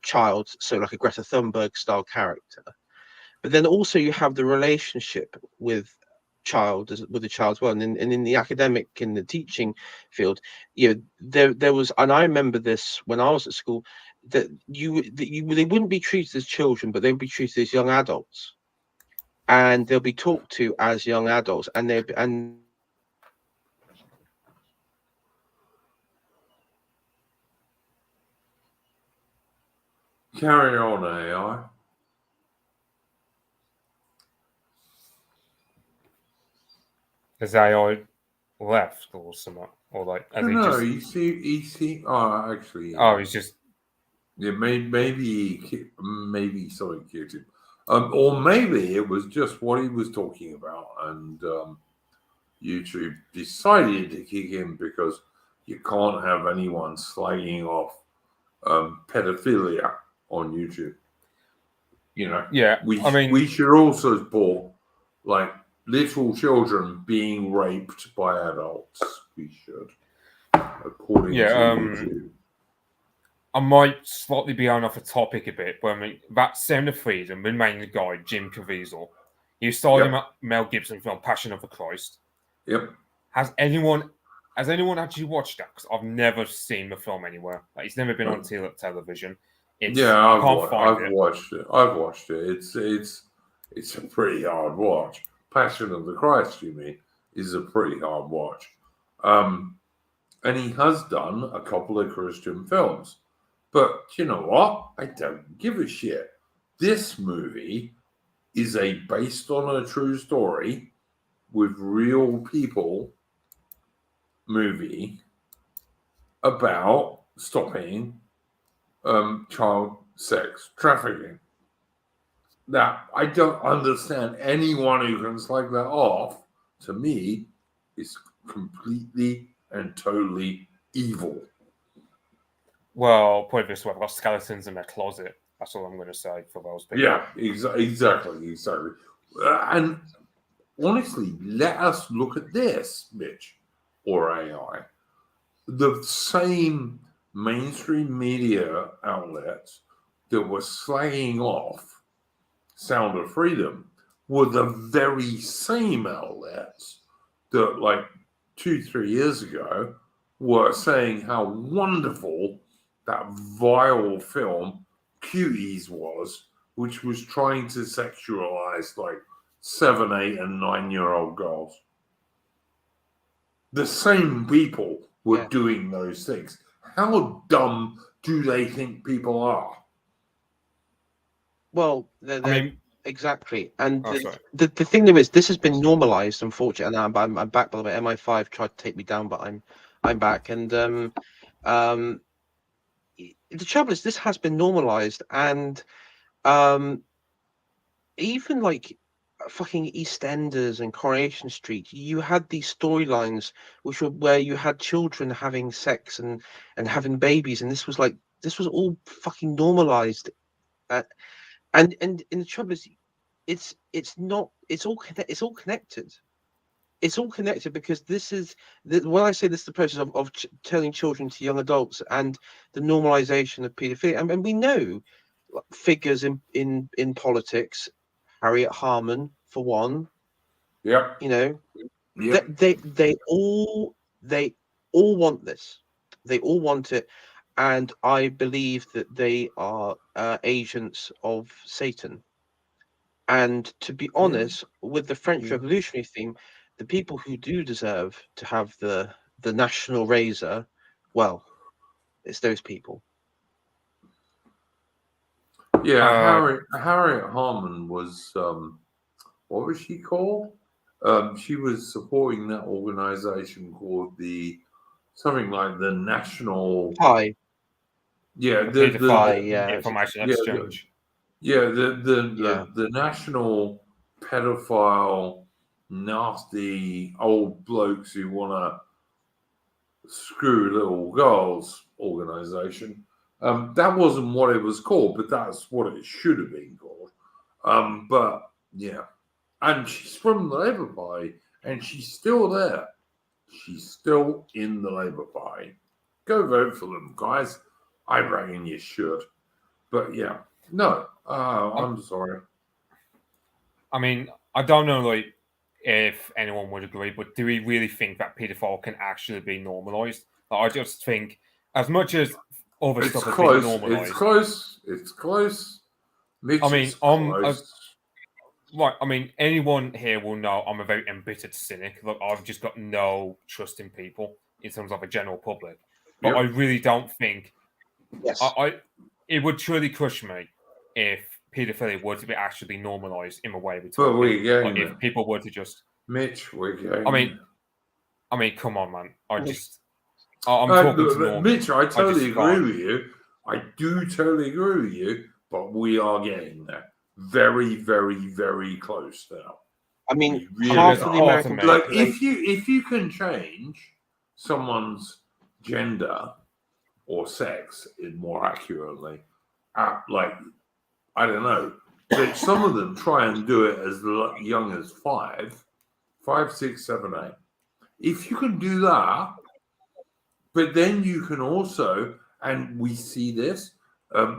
child, so like a Greta Thunberg style character. But then also you have the relationship with the child as well, and in the academic, in the teaching field, there was, and I remember this when I was at school, that they wouldn't be treated as children, but they would be treated as young adults, and they'll be talked to as young adults, and carry on, AI. Has AI left or something? Or like, no, you see. Oh, actually. Oh, he's just. Yeah, maybe something kicked him. Or maybe it was just what he was talking about, and YouTube decided to kick him because you can't have anyone slagging off pedophilia on YouTube. Yeah, we should also support like little children being raped by adults. We should, according to YouTube. I might slightly be on off a topic a bit, but I mean, that Sound of Freedom, the main guy, Jim Caviezel, he starred in Mel Gibson film Passion of the Christ. Yep. Has anyone actually watched that? Because I've never seen the film anywhere. Like, it's never been on television. I've watched it. I've watched it. It's a pretty hard watch. Passion of the Christ, you mean, is a pretty hard watch. And he has done a couple of Christian films. But you know what? I don't give a shit. This movie is based on a true story with real people movie about stopping child sex trafficking. Now, I don't understand anyone who can slag that off. To me, is completely and totally evil. Well, put it this way, I've got skeletons in my closet. That's all I'm going to say for those people. Yeah, exactly. And honestly, let us look at this, Mitch, or AI. The same mainstream media outlets that were slagging off Sound of Freedom were the very same outlets that, like 2-3 years ago, were saying how wonderful that vile film Cuties was, which was trying to sexualize like 7, 8, and 9-year-old girls. The same people were doing those things. How dumb do they think people are? Well, exactly. And the thing there is, this has been normalized, unfortunately. And I'm back, by the way. MI5 tried to take me down, but I'm back. And the trouble is, this has been normalized, and even like fucking EastEnders and Coronation Street, you had these storylines which were where you had children having sex and having babies, and this was all fucking normalized. And the trouble is, it's all connected. It's all connected because this is when I say this is the process of turning children to young adults and the normalization of paedophilia. And we know figures in politics, Harriet Harman for one. Yep. You know, yep. they all want this. They all want it. And I believe that they are agents of Satan. And to be honest, with the French Revolutionary theme, the people who do deserve to have the national razor, well, it's those people. Yeah, Harriet Harman was, what was she called? She was supporting that organization called something like the National... Yeah, the Information Exchange. The National Pedophile Nasty Old Blokes Who Want to Screw Little Girls organization. That wasn't what it was called, but that's what it should have been called. But yeah, and she's from the Labour Party, and she's still there. She's still in the Labour Party. Go vote for them, guys. I reckon you should. But yeah, no, I'm sorry. I mean, I don't know, like, if anyone would agree, but do we really think that paedophile can actually be normalized? Like, I just think, as much as other stuff has been normalized, it's close. Mitch, I mean, it's close. Right, I mean, anyone here will know I'm a very embittered cynic. Look, I've just got no trust in people in terms of a general public. But I really don't think. Yes. It would truly crush me if paedophilia were to be actually normalized in a way. But if people were to just. Mitch, we're getting. I mean, come on, man. I'm talking to Norman. Mitch, I totally agree with you. I do totally agree with you, but we are getting there. Very, very, very close now. I mean, half of the American if you can change someone's gender or sex, more accurately, like, I don't know, but some of them try and do it as young as 5, 6, 7, 8. If you can do that, but then you can also, and we see this,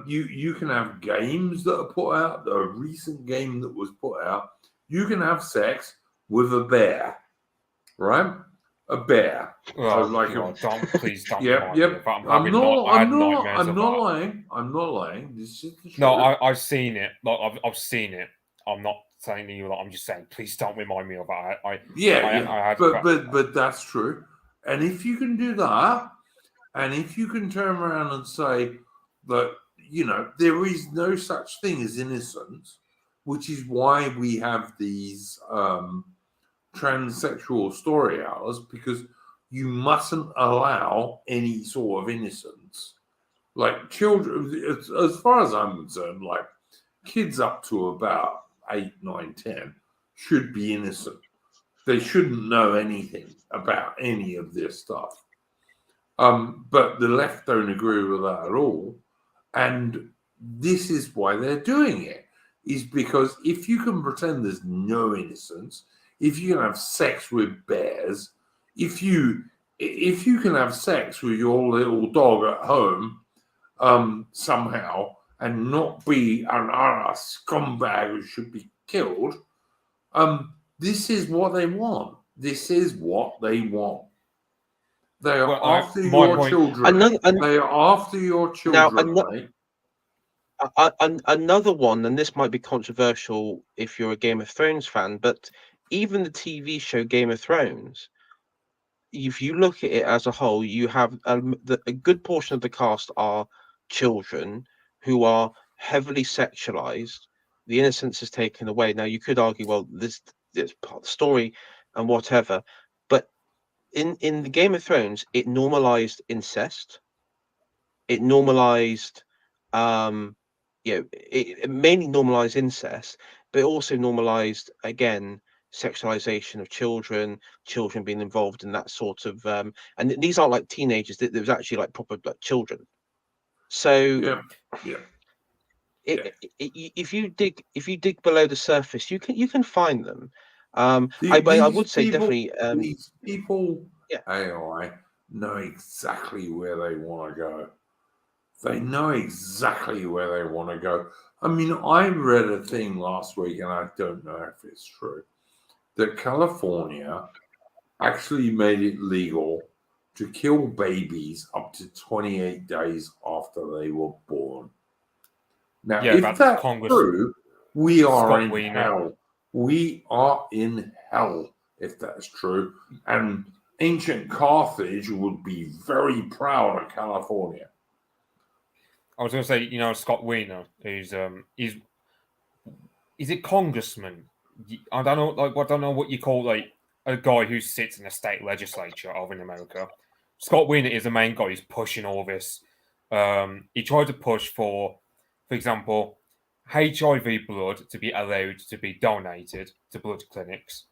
you can have games that are put out. A recent game that was put out, you can have sex with a bear, right? A bear. Please don't. Yep. I'm not lying. This is the truth. No, I've seen it. Like, I've seen it. I'm not saying to you that. I'm just saying, please don't remind me of that. But that's true. And if you can do that, and if you can turn around and say that, you know, there is no such thing as innocence, which is why we have these transsexual story hours, because you mustn't allow any sort of innocence. Like, children, as far as I'm concerned, like, kids up to about 8, 9, 10 should be innocent. They shouldn't know anything about any of this stuff. But the left don't agree with that at all. And this is why they're doing it, is because if you can pretend there's no innocence, if you can have sex with bears, if you if you can have sex with your little dog at home somehow and not be a scumbag who should be killed, this is what they want. This is what they want. They are after your children. They are after your children, mate. Another one, and this might be controversial if you're a Game of Thrones fan, but even the TV show Game of Thrones, if you look at it as a whole, you have a good portion of the cast are children who are heavily sexualized. The innocence is taken away. Now, you could argue, well, this part of the story and whatever, but in the Game of Thrones, it normalized incest. It normalized, it mainly normalized incest, but it also normalized, again, sexualization of children being involved in that sort of and these aren't like teenagers. There was actually like proper like children. So if you dig below the surface, you can find them. I would say definitely these people AI know exactly where they want to go. They know exactly where they want to go. I mean, I read a thing last week, and I don't know if it's true, that California actually made it legal to kill babies up to 28 days after they were born. Now, if that's true, we are in hell. We are in hell if that's true. And ancient Carthage would be very proud of California. I was going to say, Scott Wiener, who's is it congressman? I don't know, I don't know what you call like a guy who sits in a state legislature over in America. Scott Wiener is the main guy who's pushing all this. He tried to push for example, HIV blood to be allowed to be donated to blood clinics.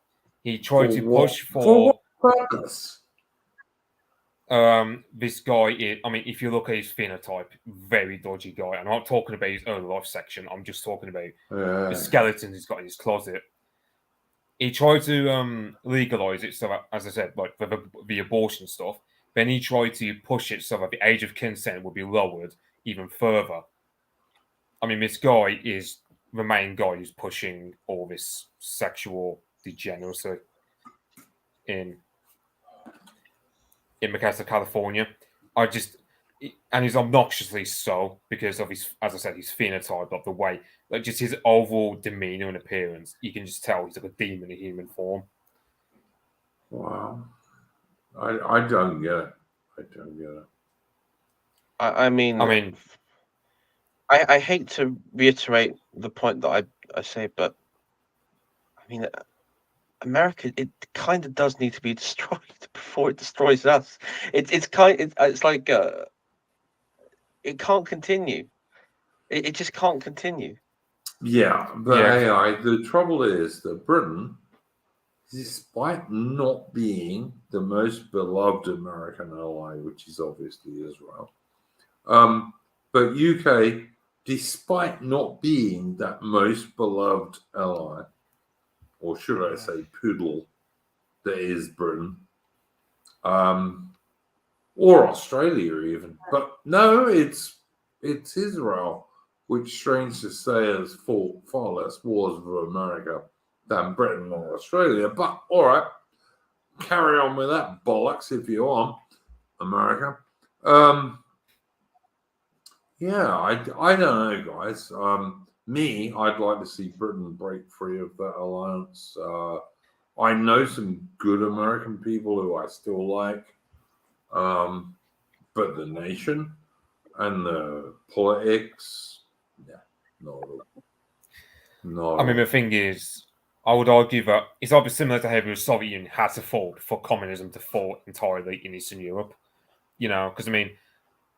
He tried to push for what purpose? This guy is, I mean, if you look at his phenotype, very dodgy guy. I'm not talking about his early life section. I'm just talking about the skeletons he's got in his closet. He tried to legalize it, so that, as I said, like the abortion stuff. Then he tried to push it so that the age of consent would be lowered even further. I mean, this guy is the main guy who's pushing all this sexual degeneracy in the case of California. And he's obnoxiously so because of his, as I said, his phenotype, of the way, like just his overall demeanor and appearance. You can just tell he's like a demon in human form. Wow. I don't get it. I don't get it. I mean, I hate to reiterate the point that I say, but I mean, America, it kind of does need to be destroyed before it destroys us. It's like it can't continue. It just can't continue. Yeah, but AI, the trouble is that Britain, despite not being the most beloved American ally, which is obviously Israel, but UK, despite not being that most beloved ally, or should I say poodle, that is Britain, or Australia even. But no, it's Israel, which, strange to say, has fought far less wars with America than Britain or Australia. But all right, carry on with that bollocks if you want, America. Yeah, I don't know, guys. I'd like to see Britain break free of that alliance. I know some good American people who I still like, but the nation and the politics, not at all. I mean, the thing is, I would argue that it's obviously similar to how the Soviet Union had to fall for communism to fall entirely in Eastern Europe. Because I mean,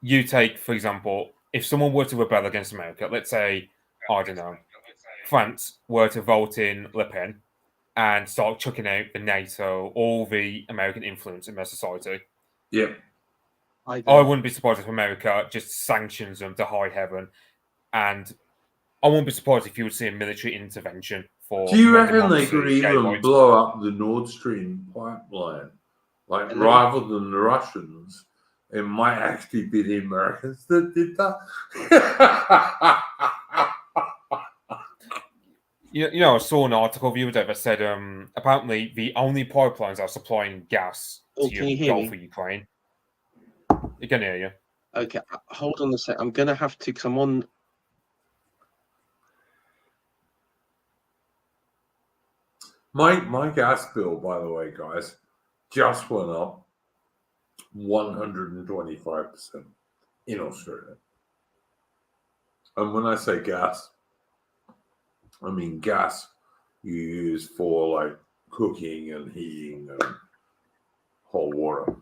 you take, for example, if someone were to rebel against America, let's say, I don't know, France were to vote in Le Pen and start chucking out the NATO, all the American influence in their society. Yeah. I wouldn't be surprised if America just sanctions them to high heaven. And I wouldn't be surprised if you would see a military intervention for. Do you reckon they could even blow up the Nord Stream pipeline Like, Hello? rather than the Russians, it might actually be the Americans that did that. I saw an article the other day that said apparently the only pipelines that are supplying gas to Can you hear Gulf me? of Ukraine. You can hear you. Okay, hold on a sec. I'm gonna have to, because I'm on. My gas bill, by the way, guys, just went up 125% in Australia. And when I say gas, I mean gas you use for like cooking and heating and hot water.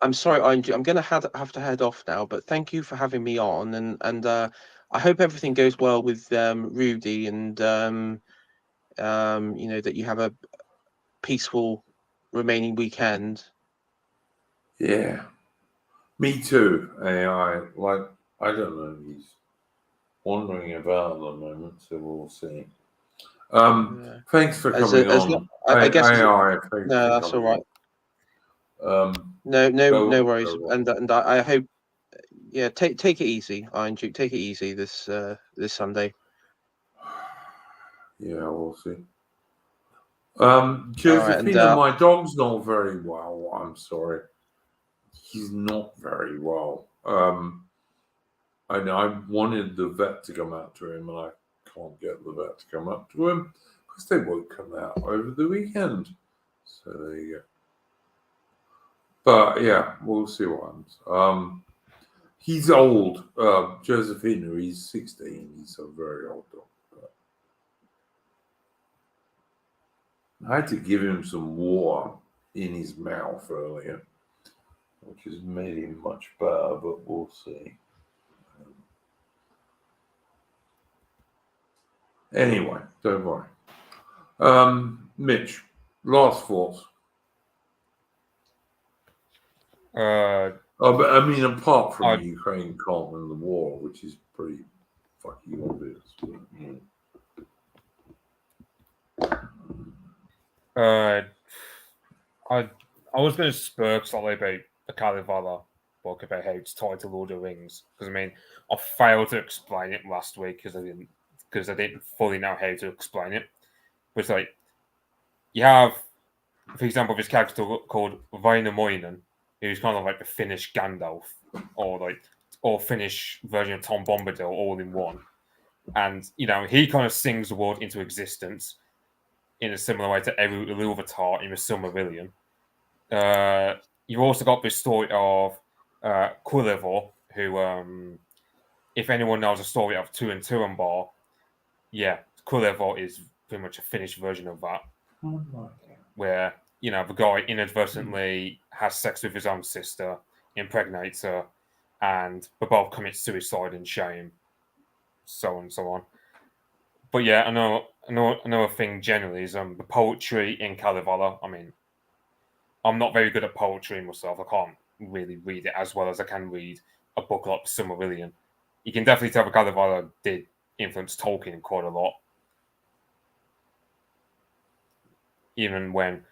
I'm sorry, I'm gonna have to head off now. But thank you for having me on, and I hope everything goes well with Rudy, and that you have a peaceful remaining weekend. Yeah, me too. AI, like, I don't know, he's wandering about at the moment, so we'll see. Thanks for coming on. I guess AI, thanks no, for that's all coming right. on. No worries, and I hope, yeah, take it easy, Iron Duke. Take it easy this Sunday. Yeah, we'll see. Right, Josephina, my dog's not very well. I'm sorry. He's not very well. I know I wanted the vet to come out to him, and I can't get the vet to come up to him because they won't come out over the weekend. So there you go. But yeah, we'll see what happens. He's old. Josephina, he's 16. He's a very old dog. I had to give him some water in his mouth earlier, which has made him much better, but we'll see. Anyway, don't worry. Mitch, last thoughts. But I mean, apart from Ukraine can't win the war, which is pretty fucking obvious. I was going to spurk slightly about the Kalevala book about how it's tied to Lord of the Rings, because I mean I failed to explain it last week because I didn't fully know how to explain it. But it's like you have, for example, this character called Väinämöinen, who's kind of like the Finnish Gandalf, or Finnish version of Tom Bombadil, all in one. And he kind of sings the world into existence in a similar way to Eru Ilúvatar in the Silmarillion. You've also got this story of Kulevor, who, if anyone knows the story of Tuantuanbar, yeah, Kulevor is pretty much a Finnish version of that, where the guy inadvertently has sex with his own sister, impregnates her, and they both commit suicide in shame, so on and so on. But yeah, another thing generally is the poetry in Kalevala. I mean, I'm not very good at poetry myself. I can't really read it as well as I can read a book like Silmarillion. You can definitely tell that Kalevala did influence Tolkien quite a lot. Even when,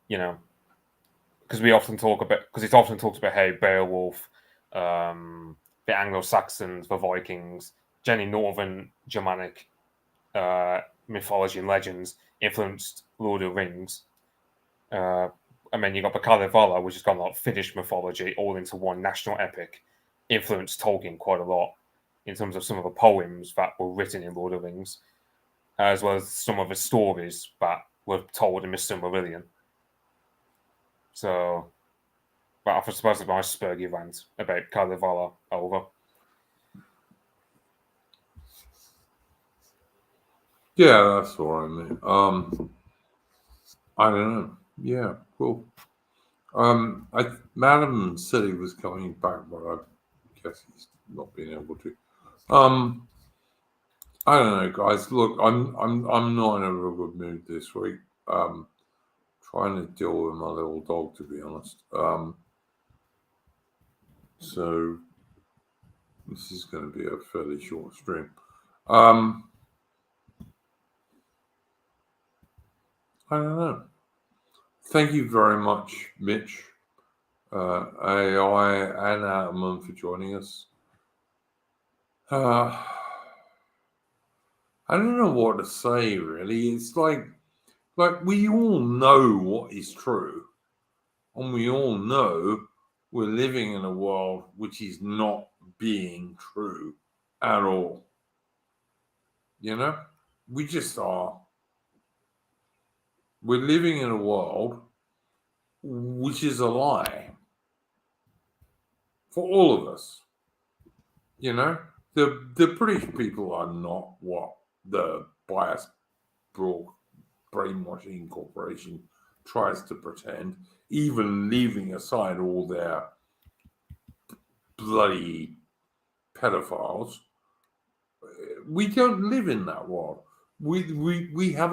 because it often talks about how Beowulf, the Anglo-Saxons, the Vikings, generally Northern Germanic mythology and legends influenced Lord of the Rings. And then you got the Kalevala, which is kind of like Finnish mythology, all into one national epic, influenced Tolkien quite a lot in terms of some of the poems that were written in Lord of the Rings, as well as some of the stories that were told in the Silmarillion. So, but I suppose it's my spurgy rant about Kalevala over. Yeah, that's all I mean. I don't know. Yeah, cool. Madam said he was coming back, but I guess he's not been able to. I don't know, guys. Look, I'm not in a real good mood this week. Trying to deal with my little dog, to be honest. So this is going to be a fairly short stream. I don't know. Thank you very much, Mitch, AI, and Adam for joining us. I don't know what to say, really. It's like we all know what is true, and we all know we're living in a world which is not being true at all. You know, we just are. We're living in a world which is a lie for all of us. You know, the British people are not what the biased, broad brainwashing corporation tries to pretend, even leaving aside all their bloody pedophiles. We don't live in that world. We have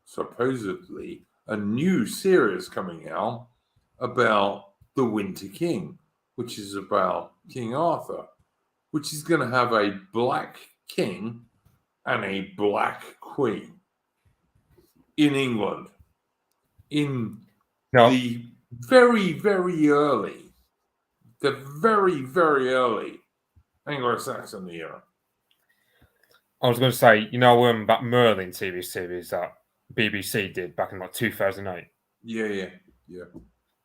supposedly a new series coming out about the Winter King, which is about King Arthur, which is going to have a black king and a black queen in England in the very, very early Anglo-Saxon era. I was going to say, that Merlin TV series that BBC did back in like 2008. Yeah.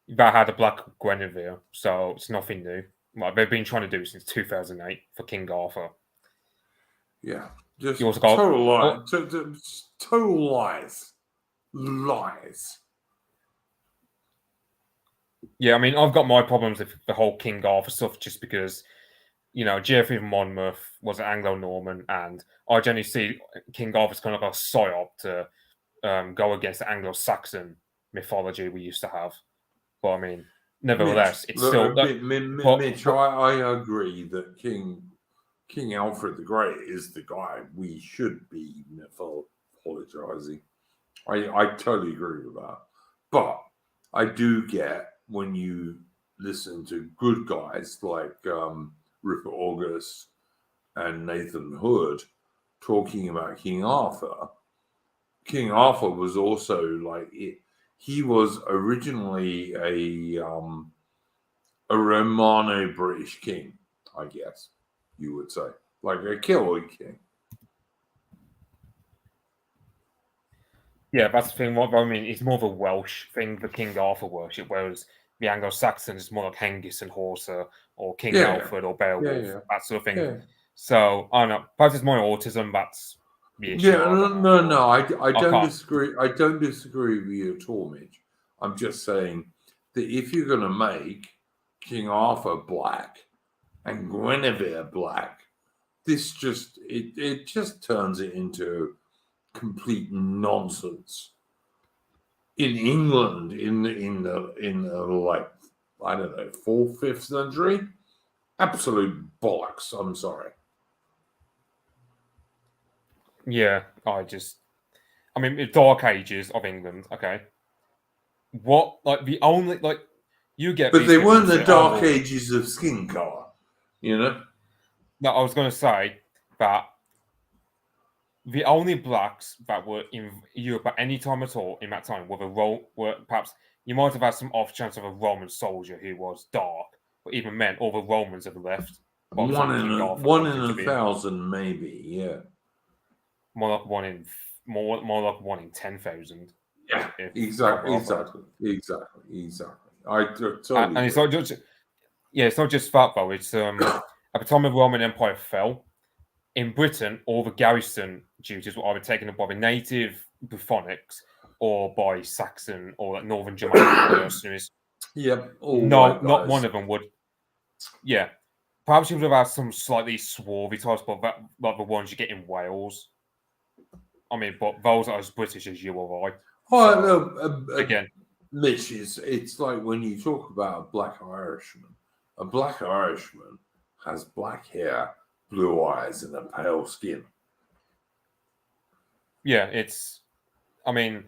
That had a black Guinevere, so it's nothing new. Like they've been trying to do it since 2008 for King Arthur. Yeah, just total lies. Total lies. Lies. Yeah, I mean, I've got my problems with the whole King Arthur stuff just because, Geoffrey of Monmouth was an Anglo-Norman, and I generally see King Arthur's kind of a psyop to go against the Anglo-Saxon mythology we used to have. But I mean, nevertheless, Mitch, it's still. Mitch, I agree that King Alfred the Great is the guy we should be mythologizing. I totally agree with that. But I do get when you listen to good guys like Rupert August and Nathan Hood talking about King Arthur. King Arthur was also like it. He was originally a Romano-British king, I guess you would say, like a Celtic king. Yeah, that's the thing. What I mean, it's more of a Welsh thing, the King Arthur worship, whereas the Anglo-Saxons is more like Hengist and Horsa or King Alfred or Beowulf, that sort of thing. Yeah. So I don't know. Perhaps it's more autism. That's the issue. No. I don't disagree. I don't disagree with you at all, Mitch. I'm just saying that if you're going to make King Arthur black and Guinevere black, this just it just turns it into complete nonsense. In England, in the like I don't know 4th, 5th century, absolute bollocks. I'm sorry. Yeah, I mean, the Dark Ages of England. Okay, what the only you get, but they weren't the Dark Ages of skin color, No, I was going to say that the only blacks that were in Europe at any time at all in that time were perhaps you might have had some off chance of a Roman soldier who was dark, but even men, all the Romans have left. One in 1,000, maybe. Yeah, more like one in 10,000. Yeah, exactly. I totally. And it's not just it's not just that though. It's at the time the Roman Empire fell. In Britain, all the garrison duties were either taken up by the native Buffonics or by Saxon or Northern Germanic mercenaries. Yep. Not one of them would. Yeah. Perhaps you would have had some slightly swarthy types, but like the ones you get in Wales. I mean, but those are as British as you or I. Oh, no. Again. Mitch, it's like when you talk about a black Irishman. A black Irishman has black hair, blue eyes, and a pale skin. Yeah, I mean,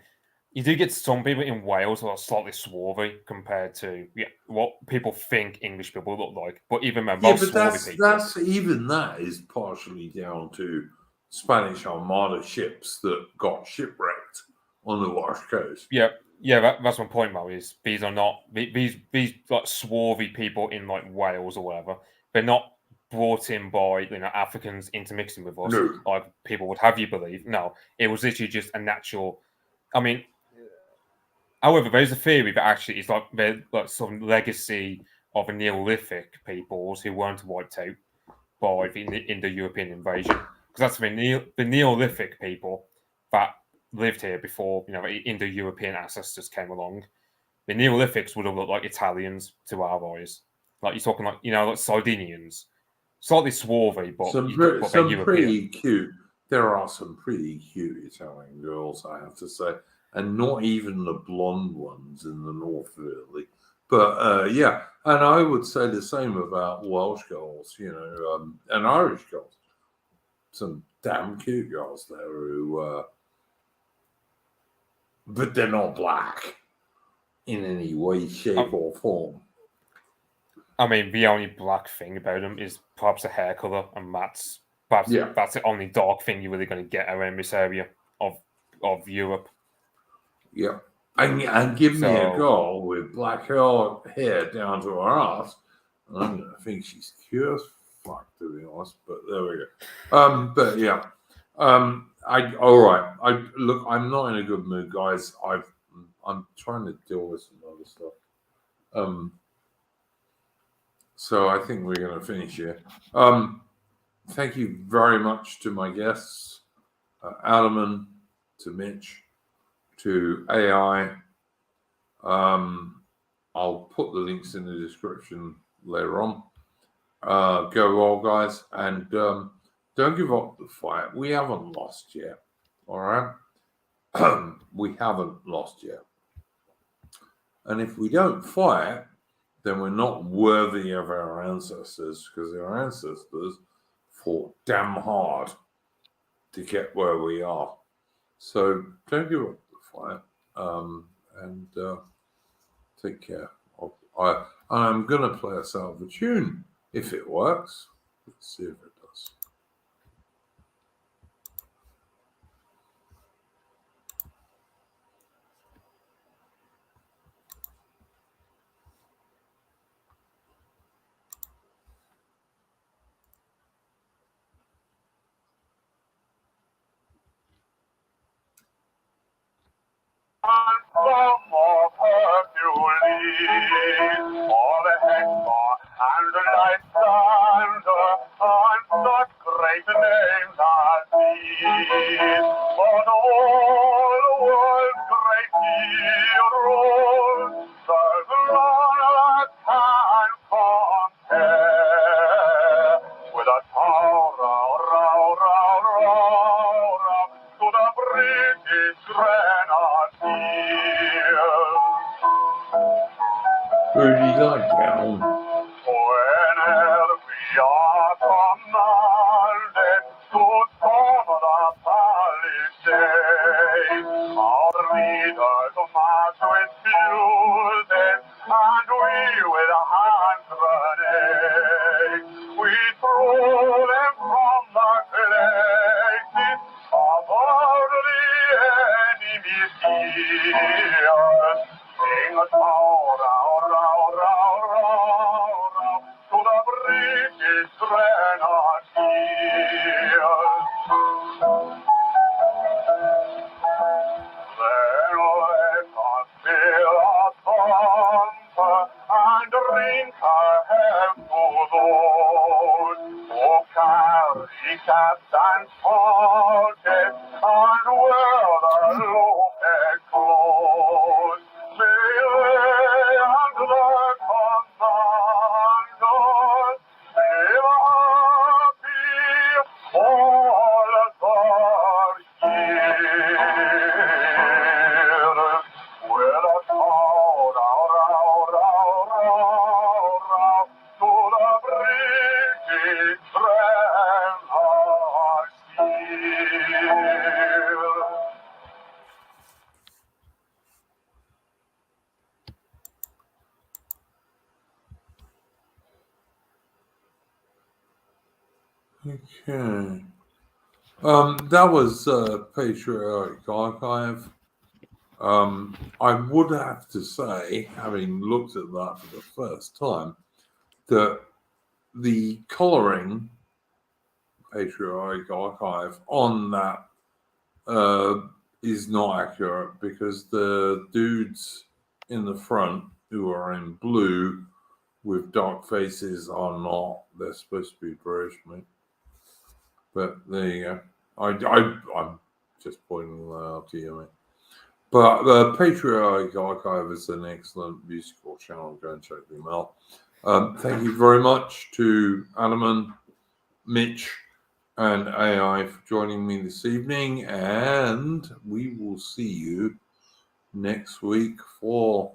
you do get some people in Wales who are slightly swarthy compared to what people think English people look like. But even most swarthy people, that is partially down to Spanish Armada ships that got shipwrecked on the Welsh coast. Yeah, Yeah, that's my point, Mo. Is these are not these like swarthy people in like Wales or whatever. They're not brought in by Africans intermixing with us, No. like people would have you believe. No, it was literally just a natural. I mean, however, there's a theory that actually it's like they're like some legacy of a Neolithic peoples who weren't wiped out by the Indo-European invasion. Because that's the Neolithic people that lived here before the Indo-European ancestors came along. The Neolithics would have looked like Italians to our eyes. Like you're talking like Sardinians, slightly swarthy, but they're European. Pretty cute. There are some pretty cute Italian girls, I have to say, and not even the blonde ones in the north of Italy. But yeah, and I would say the same about Welsh girls, and Irish girls. Some damn cute girls there who, but they're not black in any way, shape, or form. I mean, the only black thing about them is perhaps the hair color, and that's the only dark thing you're really going to get around this area of Europe. Yeah, and give me a girl with black hair down to her ass, and I'm going to think she's cute as fuck, to be honest. But there we go. But yeah, all right. Look, I'm not in a good mood, guys. I'm trying to deal with some other stuff. So I think we're going to finish here. Thank you very much to my guests, Alaman, to Mitch, to AI. I'll put the links in the description later on. Go well, guys, and don't give up the fight. We haven't lost yet. All right, we haven't lost yet. And if we don't fight, then we're not worthy of our ancestors, because our ancestors fought damn hard to get where we are. So don't give up the fight, and take care. I'm going to play us out of a tune, if it works. Let's see if it does. Of Hercules, all the Hector and the Lysander, and such great names as these. But all the world's great heroes, there's none that can compare with a row to the British Grenadiers. Rudy like down. Whenever we are commanded to storm the palisades, our leaders march with fuses, and we with hand grenades. We throw them from the glacis aboard the enemy's ears. Sing a song, to the British Grenadiers. Then let us fill our pump and drink our health to those who carry caps and torches and wear the low-head clothes. May they and their commanders live happy all the year. With a row to the British Grenadiers. Okay. That was Patriotic Archive. I would have to say, having looked at that for the first time, that the colouring Patriotic Archive on that is not accurate, because the dudes in the front who are in blue with dark faces are not. They're supposed to be British, mate. But there you go. I'm just pointing that out to you, mate. But the Patriotic Archive is an excellent musical channel. Go and check them out. Thank you very much to Alaman, Mitch, and AI for joining me this evening. And we will see you next week for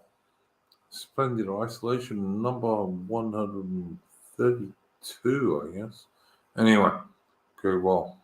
Splendid Isolation number 132, I guess. Anyway, go well.